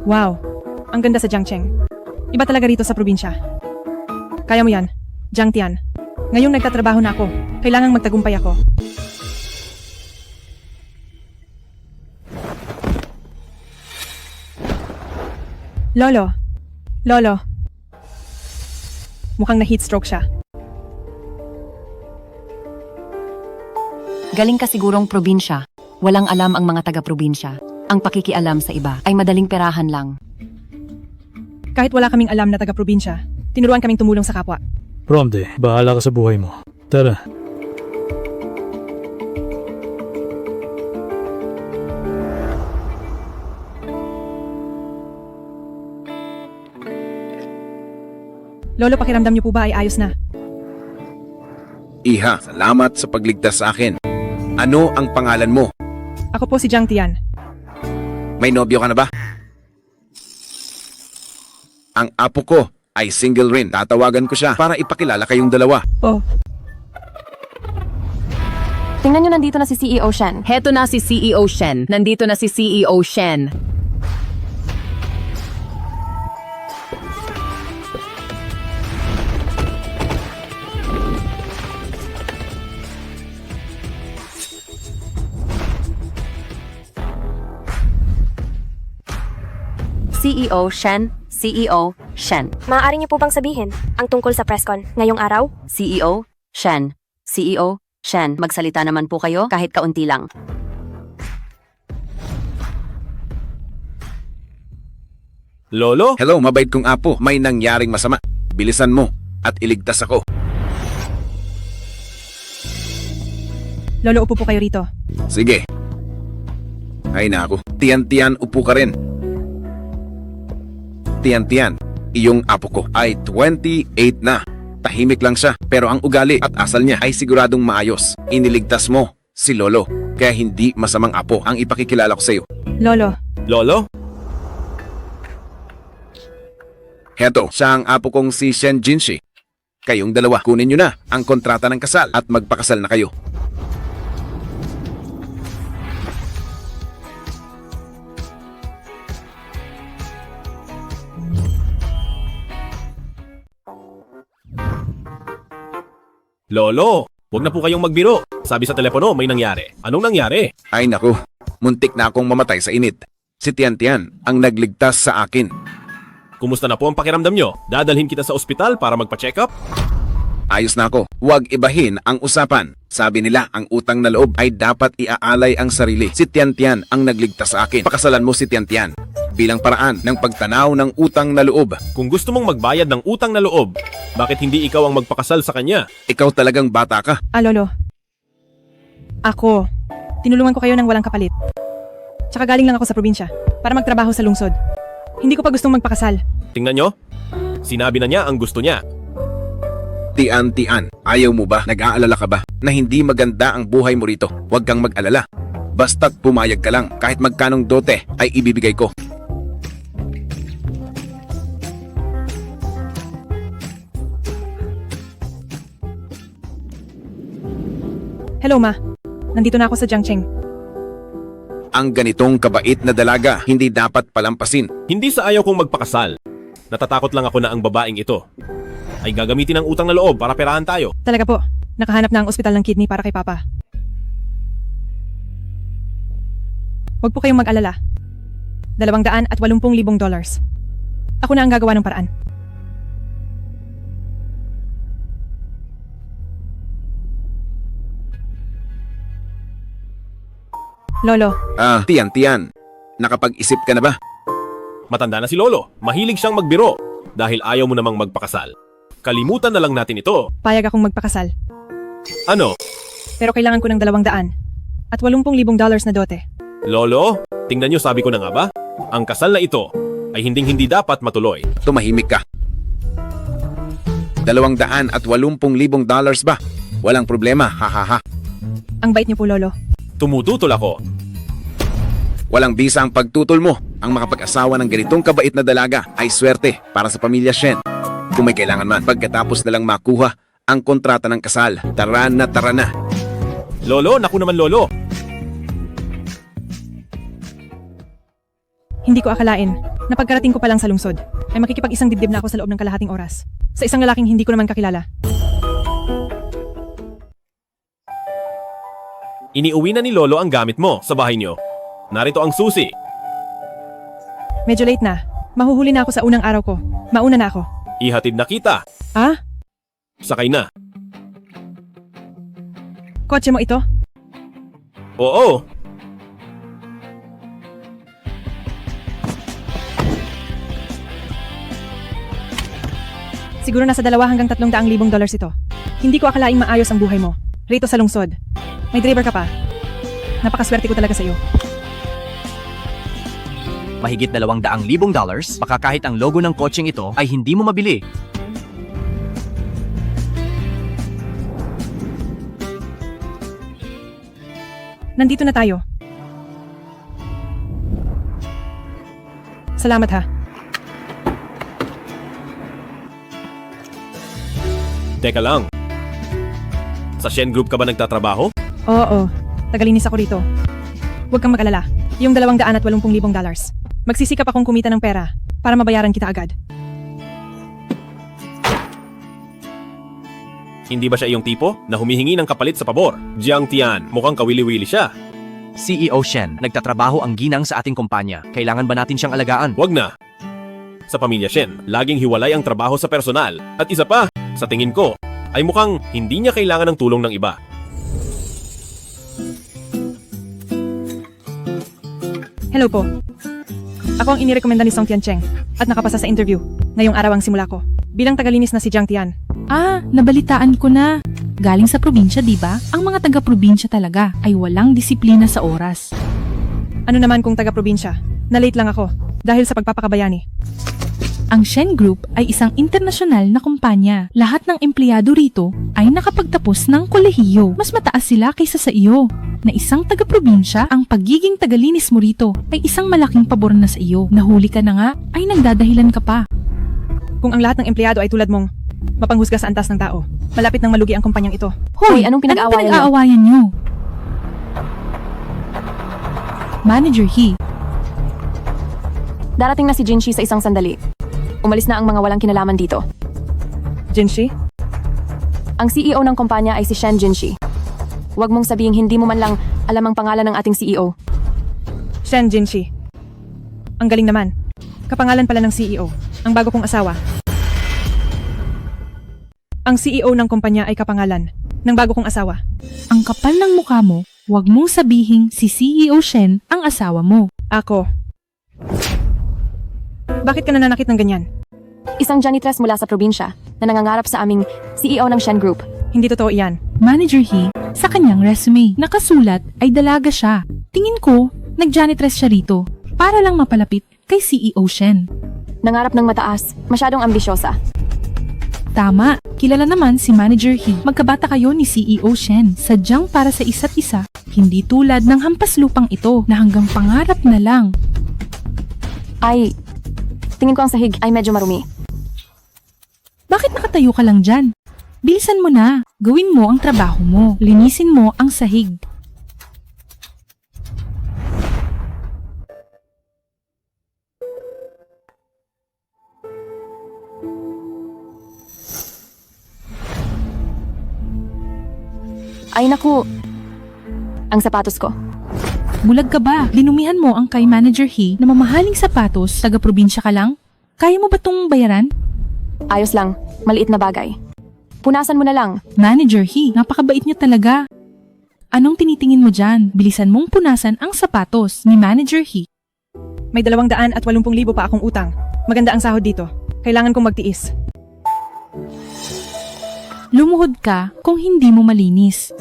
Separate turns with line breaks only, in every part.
Wow, ang ganda sa Jiangcheng. Iba talaga rito sa probinsya. Kaya mo yan, Jiang Tian. Ngayong nagtatrabaho na ako, kailangang magtagumpay ako. Lolo. Lolo. Mukhang na-heat stroke siya.
Galing ka sigurong probinsya. Walang alam ang mga taga-probinsya. Ang pakikialam sa iba ay madaling perahan lang.
Kahit wala kaming alam na taga-probinsya, tinuruan kaming tumulong sa kapwa.
Romde, bahala ka sa buhay mo. Tara.
Lolo, pakiramdam niyo po ba ay ayos na?
Iha, salamat sa pagligtas sa akin. Ano ang pangalan mo?
Ako po si Jiang Tian.
May nobyo ka na ba? Ang apo ko ay single rin. Tatawagan ko siya para ipakilala kayong dalawa.
Oh,
Tingnan nyo, nandito na si CEO Shen.
Heto na si CEO Shen. Nandito na si CEO Shen.
CEO Shen, CEO Shen.
Maaari niyo po bang sabihin ang tungkol sa presscon ngayong araw?
CEO Shen, CEO Shen. Magsalita naman po kayo kahit kaunti lang.
Lolo?
Hello, mabait kong apo. May nangyaring masama. Bilisan mo at iligtas ako.
Lolo, upo po kayo rito.
Sige. Ay naku. Tiyan-tiyan, upo ka rin. Tiyan-tiyan, iyong apo ko ay 28 na. Tahimik lang siya, pero ang ugali at asal niya ay siguradong maayos. Iniligtas mo si Lolo, kaya hindi masamang apo ang ipakikilala ko sa iyo.
Lolo,
Lolo?
Heto, siya ang apo kong si Shen Jinshi. Kayong dalawa, kunin nyo na ang kontrata ng kasal at magpakasal na kayo.
Lolo, wag na po kayong magbiro. Sabi sa telepono, may nangyari. Anong nangyari?
Ay naku, muntik na akong mamatay sa init. Si Tian-Tian ang nagligtas sa akin.
Kumusta na po ang pakiramdam nyo? Dadalhin kita sa ospital para magpa-check up?
Ayos na ako. Huwag ibahin ang usapan. Sabi nila, ang utang na loob ay dapat iaalay ang sarili. Si Tian-Tian ang nagligtas sa akin. Pakasalan mo si Tian-Tian bilang paraan ng pagtanaw ng utang na loob.
Kung gusto mong magbayad ng utang na loob, bakit hindi ikaw ang magpakasal sa kanya?
Ikaw talagang bata ka.
Lolo. Ako, tinulungan ko kayo ng walang kapalit. Tsaka galing lang ako sa probinsya para magtrabaho sa lungsod. Hindi ko pa gustong magpakasal.
Tingnan nyo, sinabi na niya ang gusto niya.
Tian-Tian, ayaw mo ba? Nag-aalala ka ba na hindi maganda ang buhay mo rito? Huwag kang mag-alala. Basta't pumayag ka lang, kahit magkanong dote ay ibibigay ko.
Hello, Ma. Nandito na ako sa Jiangcheng.
Ang ganitong kabait na dalaga hindi dapat palampasin.
Hindi sa ayaw kong magpakasal. Natatakot lang ako na ang babaeng ito ay gagamitin ng utang na loob para perahan tayo.
Talaga po, nakahanap na ang ospital ng kidney para kay Papa. Huwag po kayong mag-alala. $280,000. Ako na ang gagawa ng paraan. Lolo,
Tian-Tian, nakapag-isip ka na ba?
Matanda na si Lolo. Mahilig siyang magbiro dahil ayaw mo namang magpakasal. Kalimutan na lang natin ito.
payag akong magpakasal.
Ano?
Pero kailangan ko ng $200 at $80,000 na dote.
Lolo, tingnan nyo, sabi ko na nga ba? Ang kasal na ito ay hindi dapat matuloy.
Tumahimik ka. $280,000 ba? Walang problema, hahaha.
Ang bait niyo po, Lolo.
Tumututol ako.
Walang bisa ang pagtutol mo. Ang makapag-asawa ng ganitong kabait na dalaga ay swerte para sa pamilya Shen. Kung may kailangan man, pagkatapos na lang makuha ang kontrata ng kasal. Tara na, tara na.
Lolo, naku naman Lolo.
Hindi ko akalain Napagkarating ko pa lang sa lungsod, ay makikipag-isang dibdib na ako sa loob ng kalahating oras. Sa isang lalaking hindi ko naman kakilala.
Iniuwi na ni Lolo ang gamit mo sa bahay niyo. Narito ang susi.
Medyo late na. Mahuhuli na ako sa unang araw ko. Mauna na ako.
Ihatid na kita.
Ah?
Sakay na.
Kotse mo ito?
Oo.
Siguro nasa 2 hanggang 300,000 dollars ito. Hindi ko akalaing maayos ang buhay mo. Rito sa lungsod. May driver ka pa. Napakaswerte ko talaga sa iyo.
Mahigit 200,000 dollars, baka kahit ang logo ng kotseng ito ay hindi mo mabili.
Nandito na tayo. Salamat ha.
Teka lang. Sa Shen Group ka ba nagtatrabaho?
Oo, tagalinis ako rito. Huwag kang mag-alala. Yung 280,000 dollars. Magsisikap akong kumita ng pera para mabayaran kita agad.
Hindi ba siya iyong tipo na humihingi ng kapalit sa pabor? Jiang Tian, mukhang kawili-wili siya.
CEO Shen, nagtatrabaho ang ginang sa ating kumpanya. Kailangan ba natin siyang alagaan?
Wag na. Sa pamilya Shen, laging hiwalay ang trabaho sa personal. At isa pa, sa tingin ko, ay mukhang hindi niya kailangan ng tulong ng iba.
Hello po. Ako ang inirekomenda ni Song Tiancheng at nakapasa sa interview. Ngayong araw ang simula ko. Bilang tagalinis na si Jiang Tian.
Ah, nabalitaan ko na. Galing sa probinsya, di ba? Ang mga taga-probinsya talaga ay walang disiplina sa oras.
Ano naman kung taga-probinsya? Na-late lang ako dahil sa pagpapakabayani.
Ang Shen Group ay isang internasyonal na kumpanya. Lahat ng empleyado rito ay nakapagtapos ng kolehiyo. Mas mataas sila kaysa sa iyo. Na isang taga-probinsya, ang pagiging tagalinis mo rito ay isang malaking pabor na sa iyo. Nahuli ka na nga, ay nagdadahilan ka pa.
Kung ang lahat ng empleyado ay tulad mong mapanghusga sa antas ng tao, malapit nang malugi ang kumpanyang ito.
Hoy, anong pinag-aawayan niyo?
pinag-aawayan niyo? Manager He,
Darating na si Jinshi sa isang sandali. Umalis na ang mga walang kinalaman dito.
Jinshi?
Ang CEO ng kumpanya ay si Shen Jinshi. Huwag mong sabihing hindi mo man lang alam ang pangalan ng ating CEO.
Shen Jinshi. Ang galing naman. Kapangalan pala ng CEO, ang bago kong asawa. Ang CEO ng kumpanya ay kapangalan ng bago kong asawa.
ang kapal ng mukha mo, huwag mong sabihing si CEO Shen ang asawa mo.
Ako. Bakit ka nananakit ng ganyan?
Isang janitress mula sa probinsya na nangangarap sa aming CEO ng Shen Group.
Hindi totoo iyan.
Manager He, sa kanyang resume, nakasulat ay dalaga siya. Tingin ko, nag-janitress siya rito para lang mapalapit kay CEO Shen.
Nangarap ng mataas, masyadong ambisyosa.
Tama, kilala naman si Manager He. Magkabata kayo ni CEO Shen, sadyang para sa isa't isa. Hindi tulad ng hampas lupang ito na hanggang pangarap na lang.
Ay, tingin ko ang sahig ay medyo marumi.
Bakit nakatayo ka lang dyan? Bilisan mo na. Gawin mo ang trabaho mo. Linisin mo ang sahig.
Ay naku, ang sapatos ko.
Bulag ka ba? Dinumihan mo ang kay Manager He na mamahaling sapatos, taga-probinsya ka lang? Kaya mo ba tong bayaran?
Ayos lang, maliit na bagay. Punasan mo na lang.
Manager He, napakabait niya talaga. Anong tinitingin mo dyan? Bilisan mong punasan ang sapatos ni Manager He.
May 280,000 pa akong utang. Maganda ang sahod dito. Kailangan kong magtiis.
Lumuhod ka kung hindi mo malinis.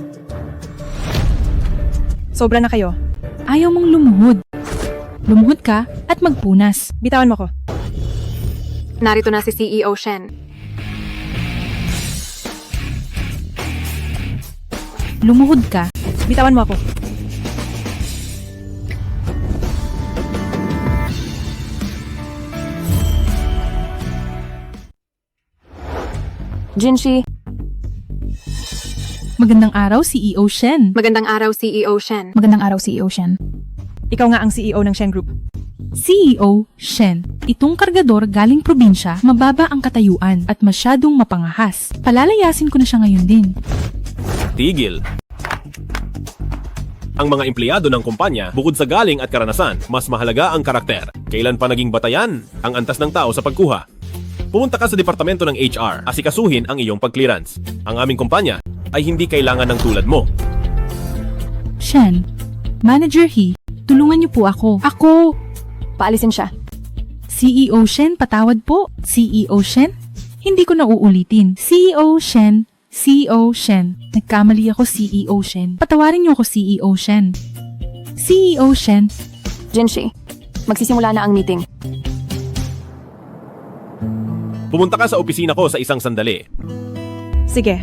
Sobra na kayo.
Ayaw mong lumuhod. Lumuhod ka at magpunas.
Bitawan mo ko.
Narito na si CEO Shen.
Lumuhod ka.
Bitawan mo ako.
Jinshi,
Magandang araw, CEO Shen.
magandang araw CEO Shen.
Magandang araw, CEO Shen.
Ikaw nga ang CEO ng Shen Group.
CEO Shen, itong kargador galing probinsya, mababa ang katayuan at masyadong mapangahas. Palalayasin ko na siya ngayon din.
Tigil. Ang mga empleyado ng kumpanya, bukod sa galing at karanasan, mas mahalaga ang karakter. Kailan pa naging batayan ang antas ng tao sa pagkuha? Pumunta ka sa departamento ng HR, asikasuhin ang iyong pag-clearance. Ang aming kumpanya ay hindi kailangan ng tulad mo.
Shen, Manager He, tulungan niyo po ako.
Paalisin siya.
CEO Shen, patawad po. CEO Shen? Hindi ko na uulitin. CEO Shen, CEO Shen. Nagkamali ako, CEO Shen. Patawarin niyo ako, CEO Shen. CEO Shen.
Jinshi, magsisimula na ang meeting.
Pumunta ka sa opisina ko sa isang sandali.
Sige.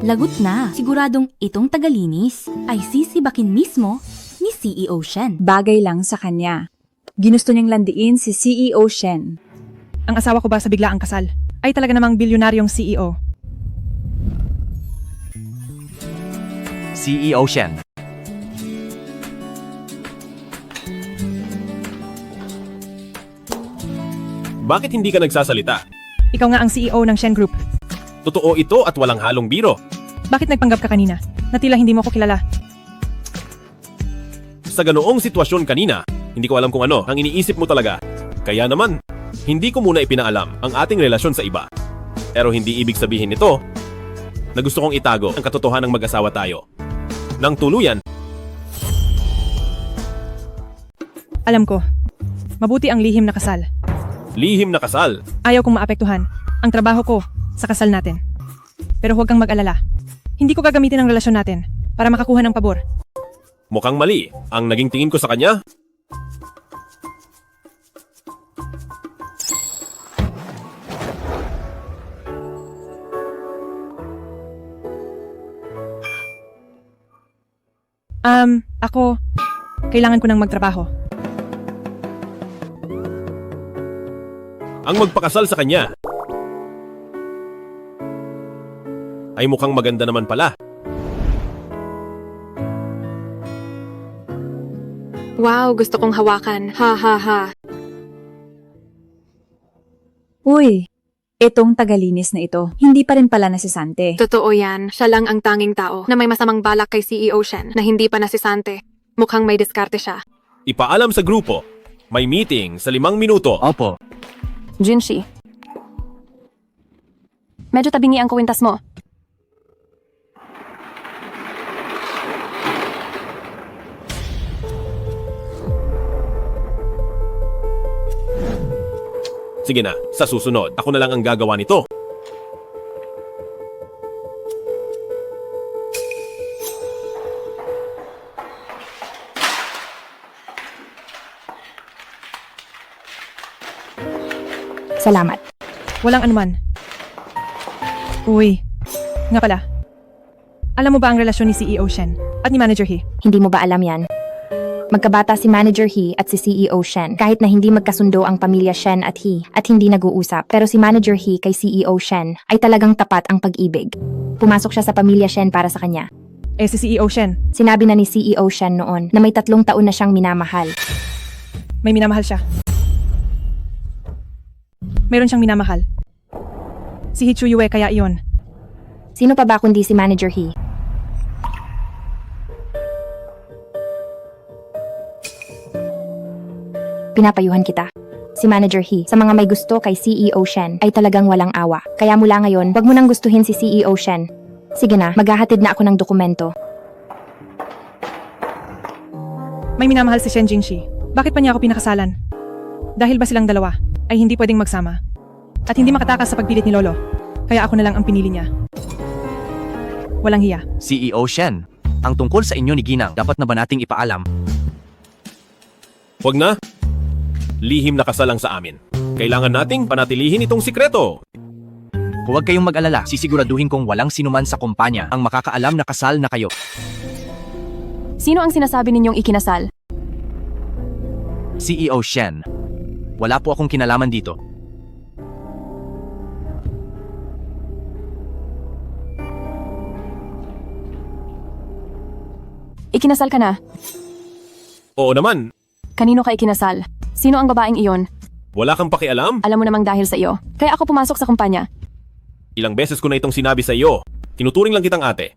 Lagot na. Siguradong itong tagalinis ay sisibakin mismo ni CEO Shen.
Bagay lang sa kanya. Ginusto niyang landiin si CEO Shen.
Ang asawa ko ba sa biglaang kasal ay talaga namang bilyonaryong CEO.
CEO Shen.
Bakit hindi ka nagsasalita?
Ikaw nga ang CEO ng Shen Group.
Totoo ito at walang halong biro.
Bakit nagpanggap ka kanina na tila hindi mo ako kilala?
Sa ganoong sitwasyon kanina, hindi ko alam kung ano ang iniisip mo talaga. Kaya naman, hindi ko muna ipinaalam ang ating relasyon sa iba. Pero hindi ibig sabihin nito na gusto kong itago ang katotohanang mag-asawa tayo. Nang tuluyan,
Alam ko, mabuti ang lihim na kasal.
lihim na kasal.
Ayaw kong maapektuhan ang trabaho ko sa kasal natin. Pero huwag kang mag-alala. Hindi ko gagamitin ang relasyon natin para makakuha ng pabor.
Mukhang mali ang naging tingin ko sa kanya.
Ako, kailangan ko nang magtrabaho.
Ang magpakasal sa kanya ay mukhang maganda naman pala.
Wow, gusto kong hawakan. Ha ha ha.
Uy, itong tagalinis na ito, hindi pa rin pala nasisante.
Totoo yan. Siya lang ang tanging tao na may masamang balak kay CEO Shen na hindi pa nasisante. Mukhang may diskarte siya.
Ipaalam sa grupo, may meeting sa 5 minuto.
Opo.
Jinshi, medyo tabingi ang kuwintas mo.
Sige na, sa susunod, ako na lang ang gagawa nito.
Salamat.
Walang anuman. Uy, nga pala. Alam mo ba ang relasyon ni CEO Shen at ni Manager He?
Hindi mo ba alam yan? Magkabata si Manager He at si CEO Shen. Kahit na hindi magkasundo ang pamilya Shen at He at hindi nag-uusap, pero si Manager He kay CEO Shen ay talagang tapat ang pag-ibig. Pumasok siya sa pamilya Shen para sa kanya.
Eh si CEO Shen,
Sinabi na ni CEO Shen noon na may 3 taon na siyang minamahal.
may minamahal siya. Meron siyang minamahal. Si Hichu Yue kaya iyon.
Sino pa ba kundi si Manager He? Pinapayuhan kita. Si Manager He, sa mga may gusto kay CEO Shen, ay talagang walang awa. Kaya mula ngayon, wag mo nang gustuhin si CEO Shen. Sige na, maghahatid na ako ng dokumento.
May minamahal si Shen Jingshi. Bakit pa niya ako pinakasalan? Dahil ba silang dalawa ay hindi pwedeng magsama? At hindi makatakas sa pagpilit ni Lolo. Kaya ako na lang ang pinili niya. Walang hiya.
CEO Shen, ang tungkol sa inyo ni Ginang, dapat na ba nating ipaalam?
Huwag na. Lihim na kasal lang sa amin. Kailangan nating panatilihin itong sikreto.
Huwag kayong mag-alala, sisiguraduhin kong walang sinuman sa kumpanya ang makakaalam na kasal na kayo.
Sino ang sinasabi ninyong ikinasal?
CEO Shen, wala po akong kinalaman dito.
Ikinasal ka na.
Oo naman,
Kanino ka ikinasal? Sino ang babaeng iyon?
wala kang pakialam.
Alam mo namang dahil sa iyo. Kaya ako pumasok sa kumpanya.
Ilang beses ko na itong sinabi sa iyo. Tinuturing lang kitang ate.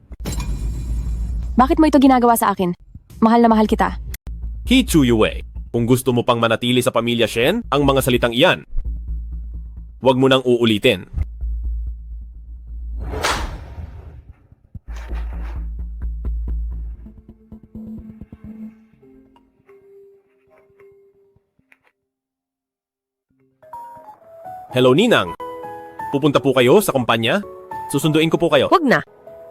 Bakit mo ito ginagawa sa akin? Mahal na mahal kita.
He Chu Yue. Kung gusto mo pang manatili sa pamilya Shen, ang mga salitang iyan, huwag mo nang uulitin. Hello, Ninang. Pupunta po kayo sa kumpanya? Susunduin ko po kayo.
Huwag na.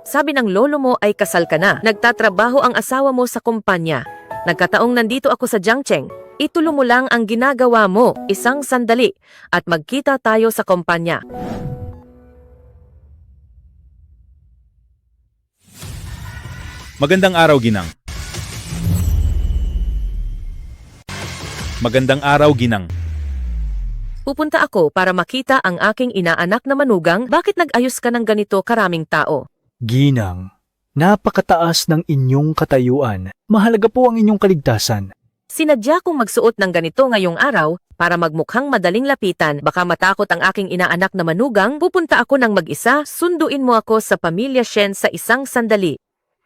Sabi ng lolo mo ay kasal ka na. Nagtatrabaho ang asawa mo sa kumpanya. Nagkataong nandito ako sa Jiangcheng. Itulo mo lang ang ginagawa mo, isang sandali, at magkita tayo sa kumpanya.
Magandang araw, Ginang. Magandang araw, Ginang.
Pupunta ako para makita ang aking inaanak na manugang. Bakit nag-ayos ka ng ganito karaming tao?
Ginang, napakataas ng inyong katayuan. Mahalaga po ang inyong kaligtasan.
Sinadya kong magsuot ng ganito ngayong araw para magmukhang madaling lapitan. Baka matakot ang aking inaanak na manugang. Pupunta ako ng mag-isa. Sunduin mo ako sa pamilya Shen sa isang sandali.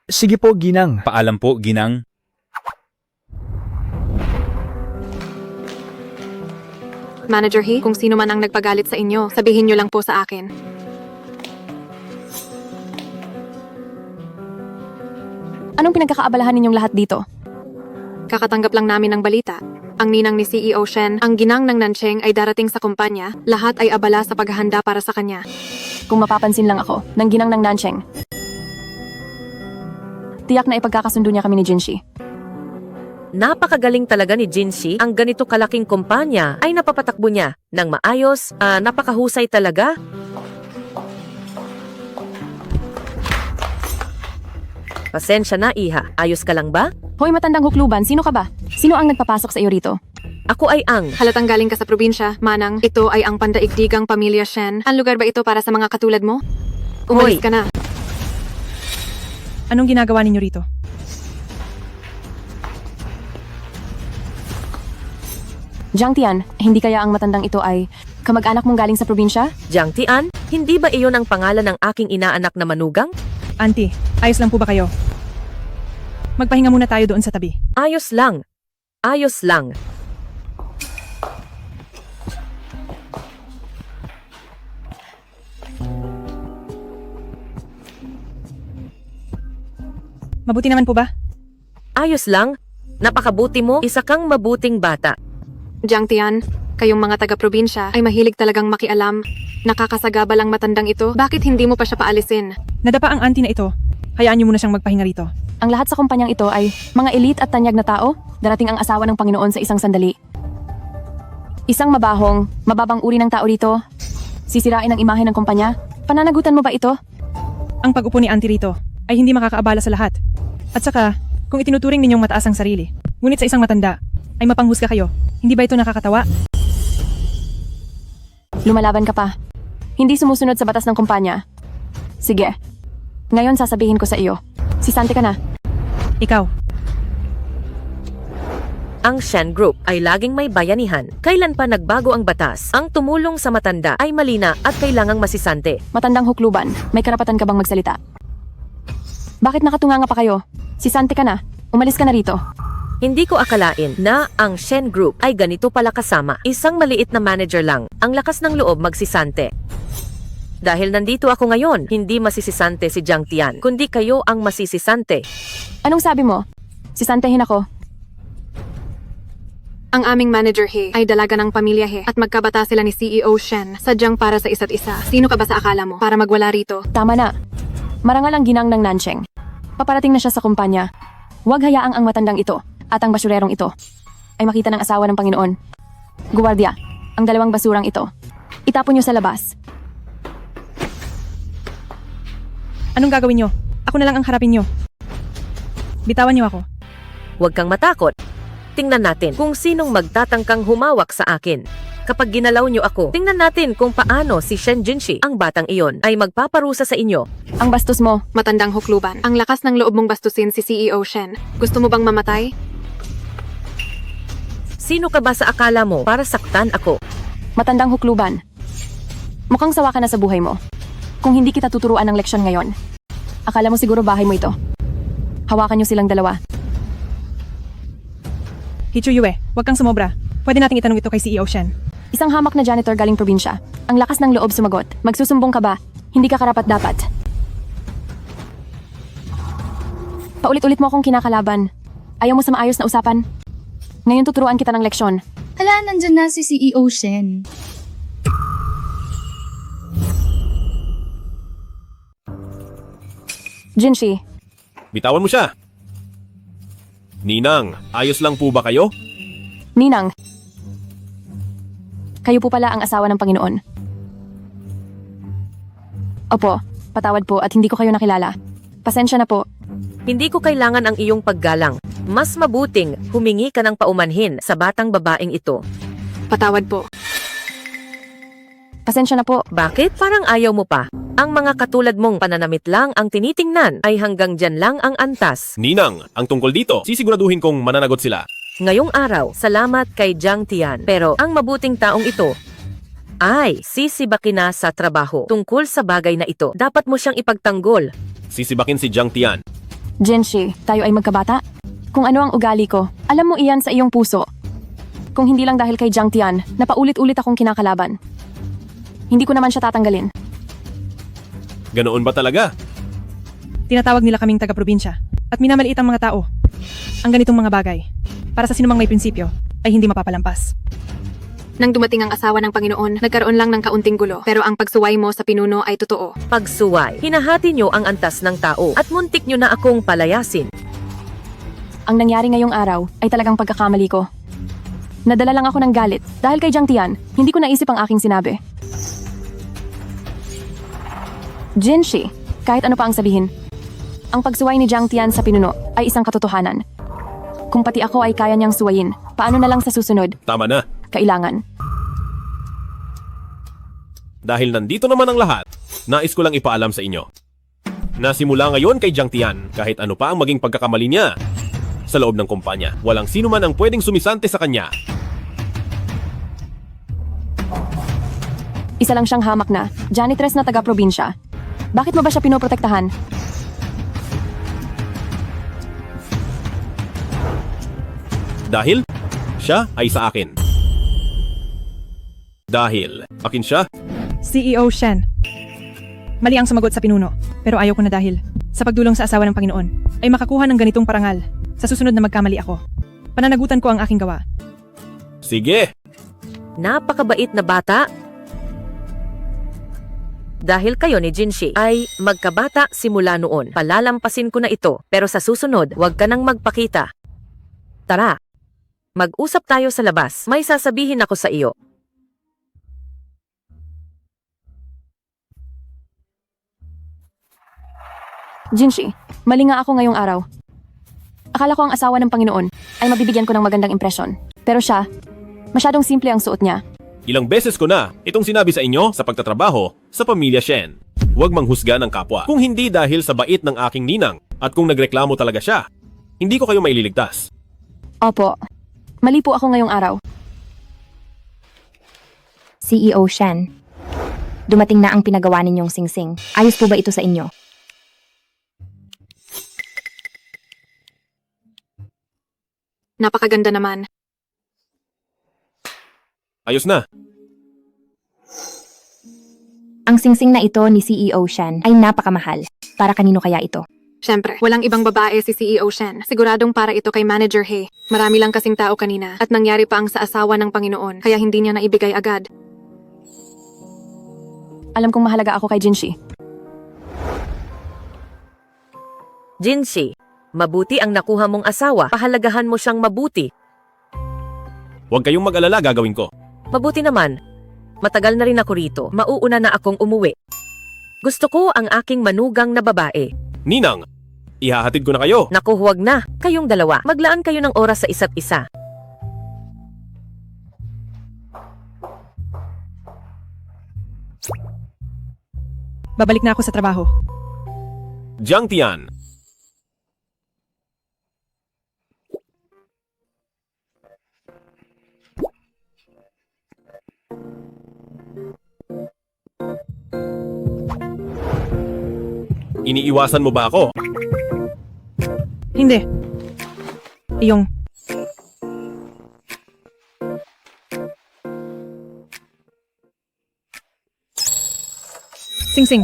Sige po, Ginang.
Paalam po, Ginang.
Manager He, kung sino man ang nagpagalit sa inyo, sabihin niyo lang po sa akin.
Anong pinagkakaabalahan ninyong lahat dito?
Kakatanggap lang namin ng balita. Ang ninang ni CEO Shen, ang ginang ng Nancheng ay darating sa kumpanya. Lahat ay abala sa paghahanda para sa kanya.
Kung mapapansin lang ako, ng ginang ng Nancheng. Tiyak na ipagkakasundo niya kami ni Jinshi.
Napakagaling talaga ni Jinshi. Ang ganito kalaking kumpanya ay napapatakbo niya ng maayos. Napakahusay talaga. Pasensya na, Iha. Ayos ka lang ba?
Hoy matandang hukluban, sino ka ba? Sino ang nagpapasok sa iyo rito?
Ako ay ang...
Halatang galing ka sa probinsya, Manang. Ito ay ang pandaigdigang pamilya Shen. Ang lugar ba ito para sa mga katulad mo? Umalis ka na.
Anong ginagawa ninyo rito?
Jiang Tian, hindi kaya ang matandang ito ay kamag-anak mong galing sa probinsya?
Jiang Tian, hindi ba iyon ang pangalan ng aking inaanak na manugang?
Auntie, ayos lang po ba kayo? Magpahinga muna tayo doon sa tabi.
Ayos lang. Ayos lang.
Mabuti naman po ba?
Ayos lang. Napakabuti mo. Isa kang mabuting bata.
Jiang Tian, kayong mga taga-probinsya ay mahilig talagang makialam. Nakakasagabal ang matandang ito. Bakit hindi mo pa siya paalisin?
Nadapa ang auntie na ito. Hayaan niyo muna siyang magpahinga rito.
Ang lahat sa kumpanyang ito ay mga elite at tanyag na tao. Darating ang asawa ng Panginoon sa isang sandali. Isang mabahong, mababang uri ng tao rito. Sisirain ang imahe ng kumpanya. Pananagutan mo ba ito?
Ang pag-upo ni auntie rito ay hindi makakaabala sa lahat. At saka, kung itinuturing ninyong mataas ang sarili, ngunit sa isang matanda, ay mapanghusga kayo. Hindi ba ito nakakatawa?
Lumalaban ka pa. Hindi sumusunod sa batas ng kumpanya. Sige. Ngayon sasabihin ko sa iyo. Sisante ka na.
Ikaw.
Ang Shen Group ay laging may bayanihan. Kailan pa nagbago ang batas? Ang tumulong sa matanda ay malina at kailangang masisante.
Matandang hukluban, may karapatan ka bang magsalita? Bakit nakatunganga pa kayo? Sisante ka na. Umalis ka na rito.
Hindi ko akalain na ang Shen Group ay ganito pala kasama. Isang maliit na manager lang. Ang lakas ng loob magsisante. Dahil nandito ako ngayon, hindi masisisante si Jiang Tian, kundi kayo ang masisisante.
Anong sabi mo? Sisantehin ako.
Ang aming manager He ay dalaga ng pamilya He at magkabata sila ni CEO Shen, sadyang para sa isa't isa. Sino ka ba sa akala mo para magwala rito?
Tama na. Marangal ang ginang ng Nancheng. Paparating na siya sa kumpanya. Huwag hayaang ang matandang ito at ang basurerong ito ay makita ng asawa ng Panginoon. Guwardiya, ang dalawang basurang ito. Itapon niyo sa labas.
Anong gagawin niyo? Ako na lang ang harapin niyo. Bitawan niyo ako.
Huwag kang matakot. Tingnan natin kung sinong magtatangkang humawak sa akin. Kapag ginalaw niyo ako, tingnan natin kung paano si Shen Jinshi, ang batang iyon, ay magpaparusa sa inyo.
Ang bastos mo.
Matandang hukluban. Ang lakas ng loob mong bastusin si CEO Shen. Gusto mo bang mamatay?
Sino ka ba sa akala mo para saktan ako?
Matandang hukluban. Mukhang sawa ka na sa buhay mo. Kung hindi kita tuturuan ng leksyon ngayon, akala mo siguro bahay mo ito. Hawakan niyo silang dalawa.
Hichuyue, huwag kang sumobra. Pwede nating itanong ito kay CEO Shen.
Isang hamak na janitor galing probinsya. Ang lakas ng loob sumagot. Magsusumbong ka ba? Hindi ka karapat-dapat. Paulit-ulit mo akong kinakalaban. Ayaw mo sa maayos na usapan? Ngayon tuturuan kita ng leksyon.
Hala, nandyan na si CEO Shen.
Jinshi,
Bitawan mo siya. Ninang, ayos lang po ba kayo?
Ninang. Kayo po pala ang asawa ng Panginoon. Opo, patawad po at hindi ko kayo nakilala. Pasensya na po.
Hindi ko kailangan ang iyong paggalang. Mas mabuting humingi ka ng paumanhin sa batang babaeng ito.
Patawad po.
Pasensya na po.
Bakit? Parang ayaw mo pa. Ang mga katulad mong pananamit lang ang tinitingnan ay hanggang dyan lang ang antas.
Ninang, ang tungkol dito, sisiguraduhin kong mananagot sila.
Ngayong araw, salamat kay Jiang Tian. Pero ang mabuting taong ito ay sisibakin na sa trabaho. Tungkol sa bagay na ito, dapat mo siyang ipagtanggol.
Sisibakin si Jiang Tian.
Jinshi, tayo ay magkabata? Kung ano ang ugali ko, alam mo iyan sa iyong puso. Kung hindi lang dahil kay Jiang Tian, napaulit-ulit akong kinakalaban. Hindi ko naman siya tatanggalin.
Ganoon ba talaga?
Tinatawag nila kaming taga-probinsya at minamaliit ang mga tao. Ang ganitong mga bagay, para sa sinumang may prinsipyo, ay hindi mapapalampas.
Nang dumating ang asawa ng Panginoon, nagkaroon lang ng kaunting gulo. Pero ang pagsuway mo sa pinuno ay totoo.
Pagsuway, hinahati nyo ang antas ng tao at muntik nyo na akong palayasin.
Ang nangyari ngayong araw ay talagang pagkakamali ko. Nadala lang ako ng galit dahil kay Jiang Tian, hindi ko naisip ang aking sinabi. Jinshi, kahit ano pa ang sabihin, ang pagsuway ni Jiang Tian sa pinuno ay isang katotohanan. Kung pati ako ay kaya niyang suwayin, paano na lang sa susunod?
Tama na.
Kailangan.
Dahil nandito naman ang lahat, nais ko lang ipaalam sa inyo. Nasimula ngayon kay Jiang Tian, kahit ano pa ang maging pagkakamali niya. Sa loob ng kumpanya, walang sino man ang pwedeng sumisante sa kanya.
Isa lang siyang hamak na, janitress na taga-probinsya. Bakit mo ba siya pinoprotektahan?
Dahil siya ay sa akin. Dahil akin siya.
CEO Shen. Mali ang sumagot sa pinuno, pero ayaw ko na dahil sa pagdulong sa asawa ng Panginoon ay makakuha ng ganitong parangal sa susunod na magkamali ako. Pananagutan ko ang aking gawa.
Sige.
Napakabait na bata. Dahil kayo ni Jinshi ay magkabata simula noon. Palalampasin ko na ito, pero sa susunod, huwag ka nang magpakita. Tara, mag-usap tayo sa labas. May sasabihin ako sa iyo.
Jinshi, mali nga ako ngayong araw. Akala ko ang asawa ng Panginoon ay mabibigyan ko ng magandang impresyon. Pero siya, masyadong simple ang suot niya.
Ilang beses ko na itong sinabi sa inyo sa pagtatrabaho sa pamilya Shen. Huwag manghusga ng kapwa kung hindi dahil sa bait ng aking ninang at kung nagreklamo talaga siya. Hindi ko kayo maililigtas.
Opo, mali po ako ngayong araw.
CEO Shen, dumating na ang pinagawa ninyong singsing. Ayos po ba ito sa inyo?
Napakaganda naman.
Ayos na.
Ang singsing na ito ni CEO Shen ay napakamahal. Para kanino kaya ito?
Siyempre, walang ibang babae si CEO Shen. Siguradong para ito kay Manager He. Marami lang kasing tao kanina at nangyari pa ang sa asawa ng Panginoon kaya hindi niya naibigay agad.
Alam kong mahalaga ako kay Jinshi.
Jinshi, mabuti ang nakuha mong asawa. Pahalagahan mo siyang mabuti.
Huwag kayong mag-alala, gagawin ko.
Mabuti naman. Matagal na rin ako rito. Mauuna na akong umuwi. Gusto ko ang aking manugang na babae.
Ninang, ihahatid ko na kayo.
Naku, huwag na. Kayong dalawa. Maglaan kayo ng oras sa isa't isa.
Babalik na ako sa trabaho.
Jiang Tian, iniiwasan mo ba ako?
Hindi. Iyong... Sing-sing.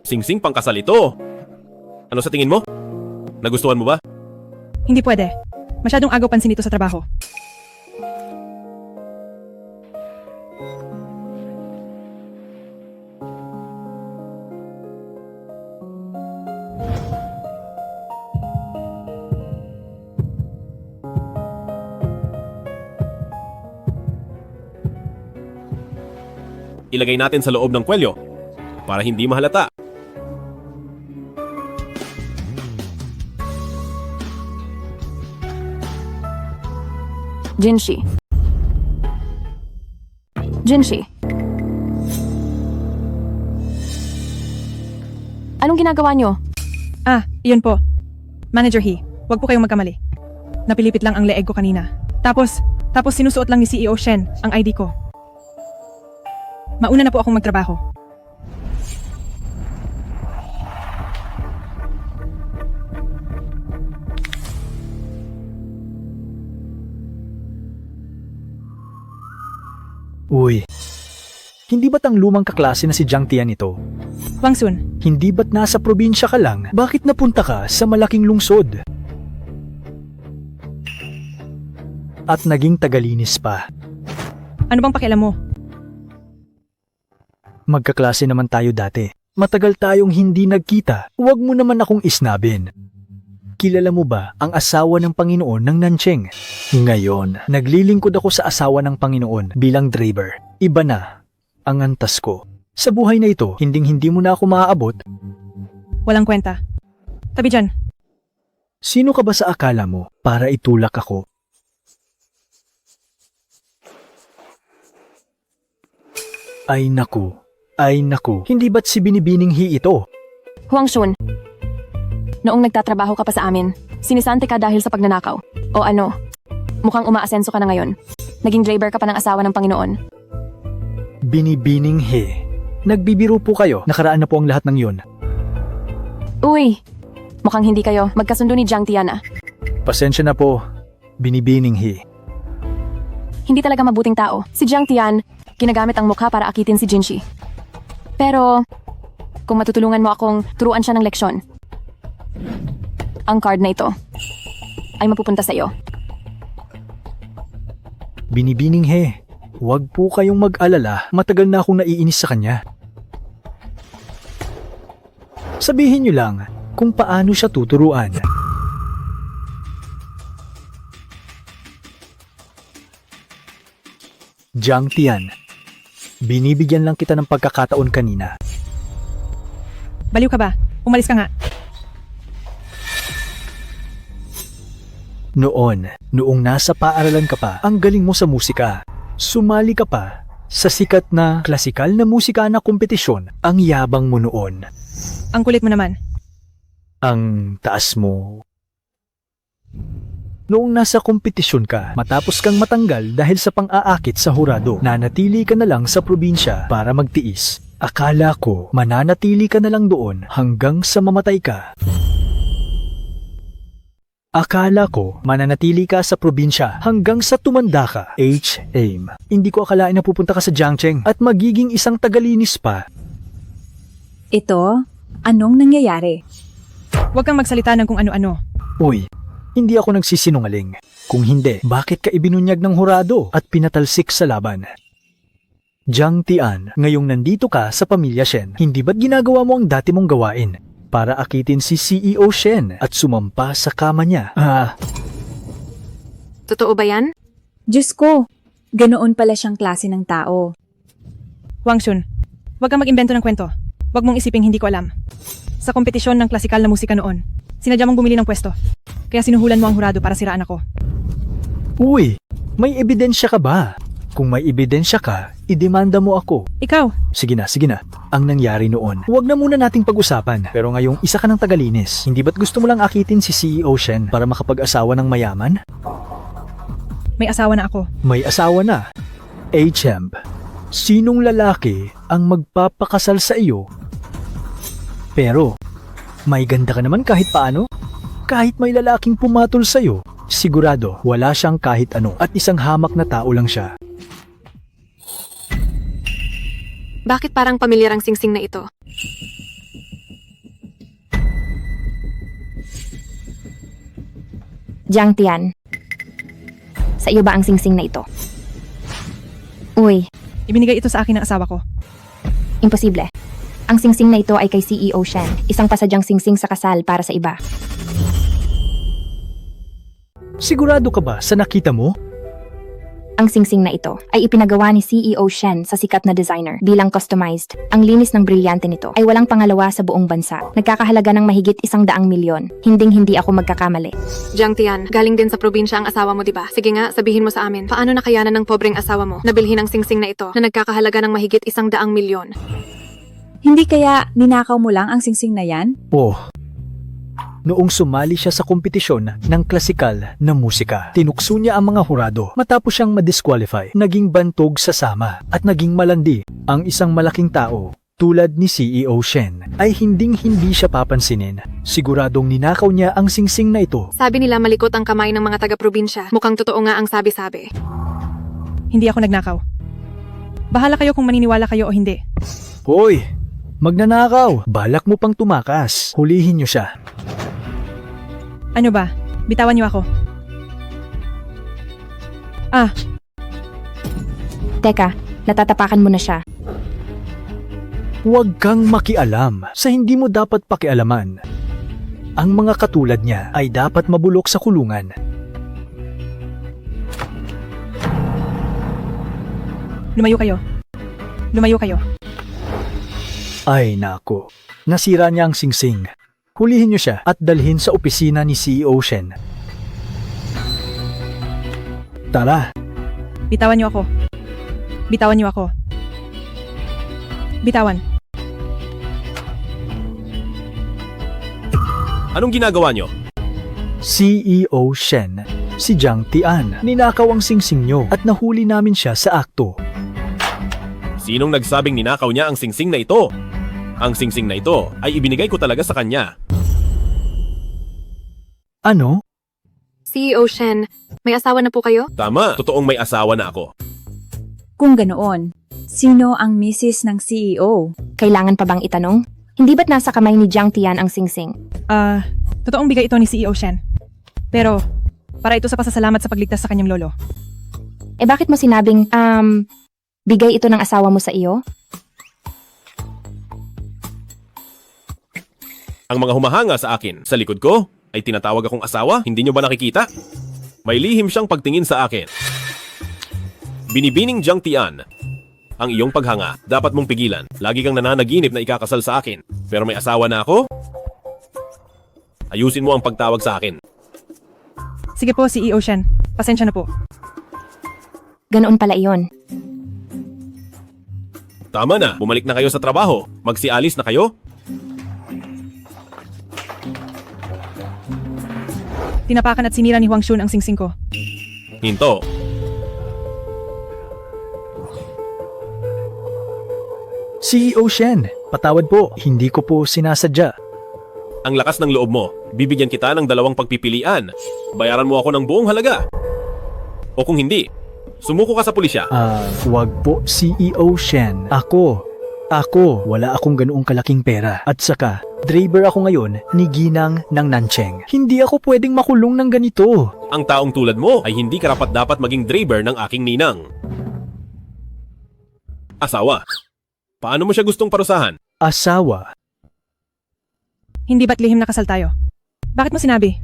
Sing-sing pangkasal ito. Ano sa tingin mo? Nagustuhan mo ba?
Hindi pwede. Masyadong agaw pansin ito sa trabaho.
Ilagay natin sa loob ng kwelyo para hindi mahalata.
Jinshi. Jinshi. Anong ginagawa nyo?
Ah, iyon po. Manager He, wag po kayong magkamali. Napilipit lang ang leeg ko kanina. Tapos sinusuot lang ni CEO Shen ang ID ko. Mauna na po akong magtrabaho.
Uy, hindi ba't ang lumang kaklase na si Jiang Tian ito?
Wang Sun,
Hindi ba't nasa probinsya ka lang? Bakit napunta ka sa malaking lungsod? At naging tagalinis pa.
ano bang pakialam mo?
Magkaklase naman tayo dati. Matagal tayong hindi nagkita. Huwag mo naman akong isnabin. Kilala mo ba ang asawa ng Panginoon ng Nancheng? Ngayon, naglilingkod ako sa asawa ng Panginoon bilang driver. Iba na ang antas ko. Sa buhay na ito, hinding-hindi mo na ako maaabot.
Walang kwenta. Tabi dyan.
Sino ka ba sa akala mo para itulak ako? Ay naku, hindi ba't si Binibining He ito?
Huang Shun. Noong nagtatrabaho ka pa sa amin, sinisante ka dahil sa pagnanakaw. O ano, mukhang umaasenso ka na ngayon. Naging driver ka pa ng asawa ng Panginoon.
Binibining He. Nagbibiro po kayo, nakaraan na po ang lahat ng yun.
Uy, mukhang hindi kayo magkasundo ni Jiang Tian ah.
Pasensya na po, Binibining He.
Hindi talaga mabuting tao. Si Jiang Tian, ginagamit ang mukha para akitin si Jinshi. Pero, kung matutulungan mo akong turuan siya ng leksyon, ang card na ito ay mapupunta sa iyo.
Binibining He, huwag po kayong mag-alala, matagal na akong naiinis sa kanya. Sabihin niyo lang kung paano siya tuturuan. Jiang Tian, binibigyan lang kita ng pagkakataon kanina.
Baliw ka ba? Umalis ka nga.
Noong nasa paaralan ka pa, ang galing mo sa musika. Sumali ka pa sa sikat na klasikal na musika na kompetisyon. Ang yabang mo noon.
Ang kulit mo naman.
Ang taas mo. Noong nasa kompetisyon ka, matapos kang matanggal dahil sa pang-aakit sa hurado, nanatili ka na lang sa probinsya para magtiis. Akala ko, mananatili ka na lang doon hanggang sa mamatay ka. Akala ko, mananatili ka sa probinsya hanggang sa tumanda ka. H-aim. Hindi ko akalain na pupunta ka sa Jiangcheng at magiging isang tagalinis pa.
Ito, anong nangyayari?
Huwag kang magsalita ng kung ano-ano.
Uy, hindi ako nagsisinungaling. Kung hindi, bakit ka ibinunyag ng hurado at pinatalsik sa laban? Jiang Tian, ngayong nandito ka sa pamilya Shen, hindi ba't ginagawa mo ang dati mong gawain para akitin si CEO Shen at sumampa sa kama niya?
Totoo ba yan?
Diyos ko, ganoon pala siyang klase ng tao.
Wang Shun, huwag kang mag-imbento ng kwento. Huwag mong isiping hindi ko alam. Sa kompetisyon ng klasikal na musika noon, sinadya mong bumili ng pwesto. Kaya sinuhulan mo ang hurado para siraan ako.
Uy, may ebidensya ka ba? Kung may ebidensya ka, idemanda mo ako.
Ikaw,
Sige na, sige na. Ang nangyari noon, huwag na muna nating pag-usapan. Pero ngayong isa ka ng tagalinis, hindi ba't gusto mo lang akitin si CEO Shen para makapag-asawa ng mayaman?
may asawa na ako.
May asawa na. Champ, sinong lalaki ang magpapakasal sa iyo? Pero, may ganda ka naman kahit paano. Kahit may lalaking pumatol sa iyo, sigurado wala siyang kahit ano at isang hamak na tao lang siya.
Bakit parang pamilyar ang singsing na ito?
Jiang Tian. Sa iyo ba ang singsing na ito? Uy,
Ibinigay ito sa akin ng asawa ko.
imposible. Ang singsing na ito ay kay CEO Shen, isang pasadyang singsing sa kasal para sa iba.
Sigurado ka ba sa nakita mo?
Ang singsing na ito ay ipinagawa ni CEO Shen sa sikat na designer bilang customized. Ang linis ng brilyante nito ay walang pangalawa sa buong bansa. Nagkakahalaga ng mahigit 100 milyon. Hinding-hindi ako magkakamali.
Jiang Tian, galing din sa probinsya ang asawa mo, di ba? Sige nga, sabihin mo sa amin, paano nakayanan ng pobreng asawa mo na bilhin ang singsing na ito na nagkakahalaga ng mahigit 100 milyon?
Hindi kaya ninakaw mo lang ang singsing na yan?
Oh. Noong sumali siya sa kompetisyon ng klasikal na musika, tinukso niya ang mga hurado matapos siyang madisqualify. Naging bantog sa sama at naging malandi. Ang isang malaking tao, tulad ni CEO Shen, ay hinding-hindi siya papansinin. Siguradong ninakaw niya ang singsing na ito.
Sabi nila malikot ang kamay ng mga taga-probinsya. Mukhang totoo nga ang sabi-sabi.
Hindi ako nagnakaw. Bahala kayo kung maniniwala kayo o hindi.
Hoy! Magnanakaw! Balak mo pang tumakas. Hulihin niyo siya.
Ano ba? Bitawan niyo ako.
Teka, natatapakan mo na siya.
Huwag kang makialam sa hindi mo dapat pakialaman. Ang mga katulad niya ay dapat mabulok sa kulungan.
Lumayo kayo. Lumayo kayo.
Ay nako, nasira niya ang singsing. Hulihin niyo siya at dalhin sa opisina ni CEO Shen. Tara,
Bitawan niyo ako. Bitawan niyo ako. Bitawan.
Anong ginagawa nyo?
CEO Shen, si Jiang Tian. Ninakaw ang singsing niyo at nahuli namin siya sa akto.
Sinong nagsabing ninakaw niya ang singsing na ito? Ang singsing na ito ay ibinigay ko talaga sa kanya.
Ano?
CEO Shen, may asawa na po kayo?
Tama, totoong may asawa na ako.
Kung ganoon, sino ang misis ng CEO?
Kailangan pa bang itanong? Hindi ba't nasa kamay ni Jiang Tian ang singsing?
Totoong bigay ito ni CEO Shen. Pero, para ito sa pasasalamat sa pagligtas sa kanyang lolo.
Eh bakit mo sinabing, bigay ito ng asawa mo sa iyo?
Ang mga humahanga sa akin sa likod ko ay tinatawag akong asawa, hindi nyo ba nakikita? May lihim siyang pagtingin sa akin. Binibining Jiang Tian, ang iyong paghanga, dapat mong pigilan. Lagi kang nananaginip na ikakasal sa akin. Pero may asawa na ako? Ayusin mo ang pagtawag sa akin.
Sige po, CEO Shen. Pasensya na po.
Ganoon pala iyon.
Tama na, bumalik na kayo sa trabaho. Magsialis na kayo?
Tinapakan at sinira ni Huang Shun ang singsing ko.
Hinto.
CEO Shen, patawad po, hindi ko po sinasadya.
Ang lakas ng loob mo, bibigyan kita ng 2 pagpipilian. Bayaran mo ako ng buong halaga. O kung hindi, sumuko ka sa pulisya.
Wag po, CEO Shen. Ako, wala akong ganoong kalaking pera. At saka, driver ako ngayon ni Ginang ng Nancheng. Hindi ako pwedeng makulong ng ganito.
Ang taong tulad mo ay hindi karapat-dapat maging driver ng aking ninang. Asawa. Paano mo siya gustong parusahan?
Asawa.
Hindi ba't lihim na kasal tayo? Bakit mo sinabi?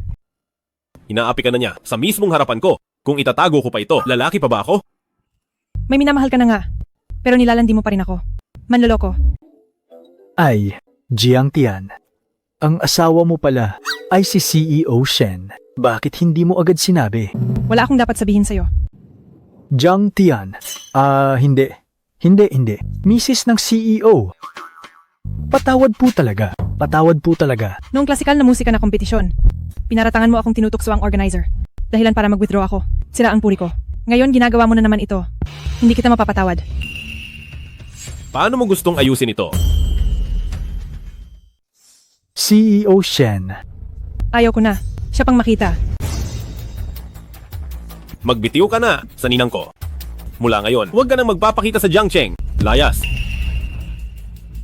Inaapi ka na niya sa mismong harapan ko. Kung itatago ko pa ito, lalaki pa ba ako?
May minamahal ka na nga. Pero nilalandi mo pa rin ako. Manloloko.
Ay, Jiang Tian. Ang asawa mo pala ay si CEO Shen. Bakit hindi mo agad sinabi?
Wala akong dapat sabihin sa'yo.
Jiang Tian, Hindi. Hindi. Misis ng CEO. Patawad po talaga.
Noong klasikal na musika na kompetisyon, pinaratangan mo akong tinutukso ang organizer. Dahilan para mag-withdraw ako. Sira ang puri ko. Ngayon ginagawa mo na naman ito. Hindi kita mapapatawad.
Paano mo gustong ayusin ito?
CEO Shen.
Ayaw ko na. Siya pang makita.
Magbitiw ka na sa ninang ko. Mula ngayon, huwag ka nang magpapakita sa Jiangcheng. Layas.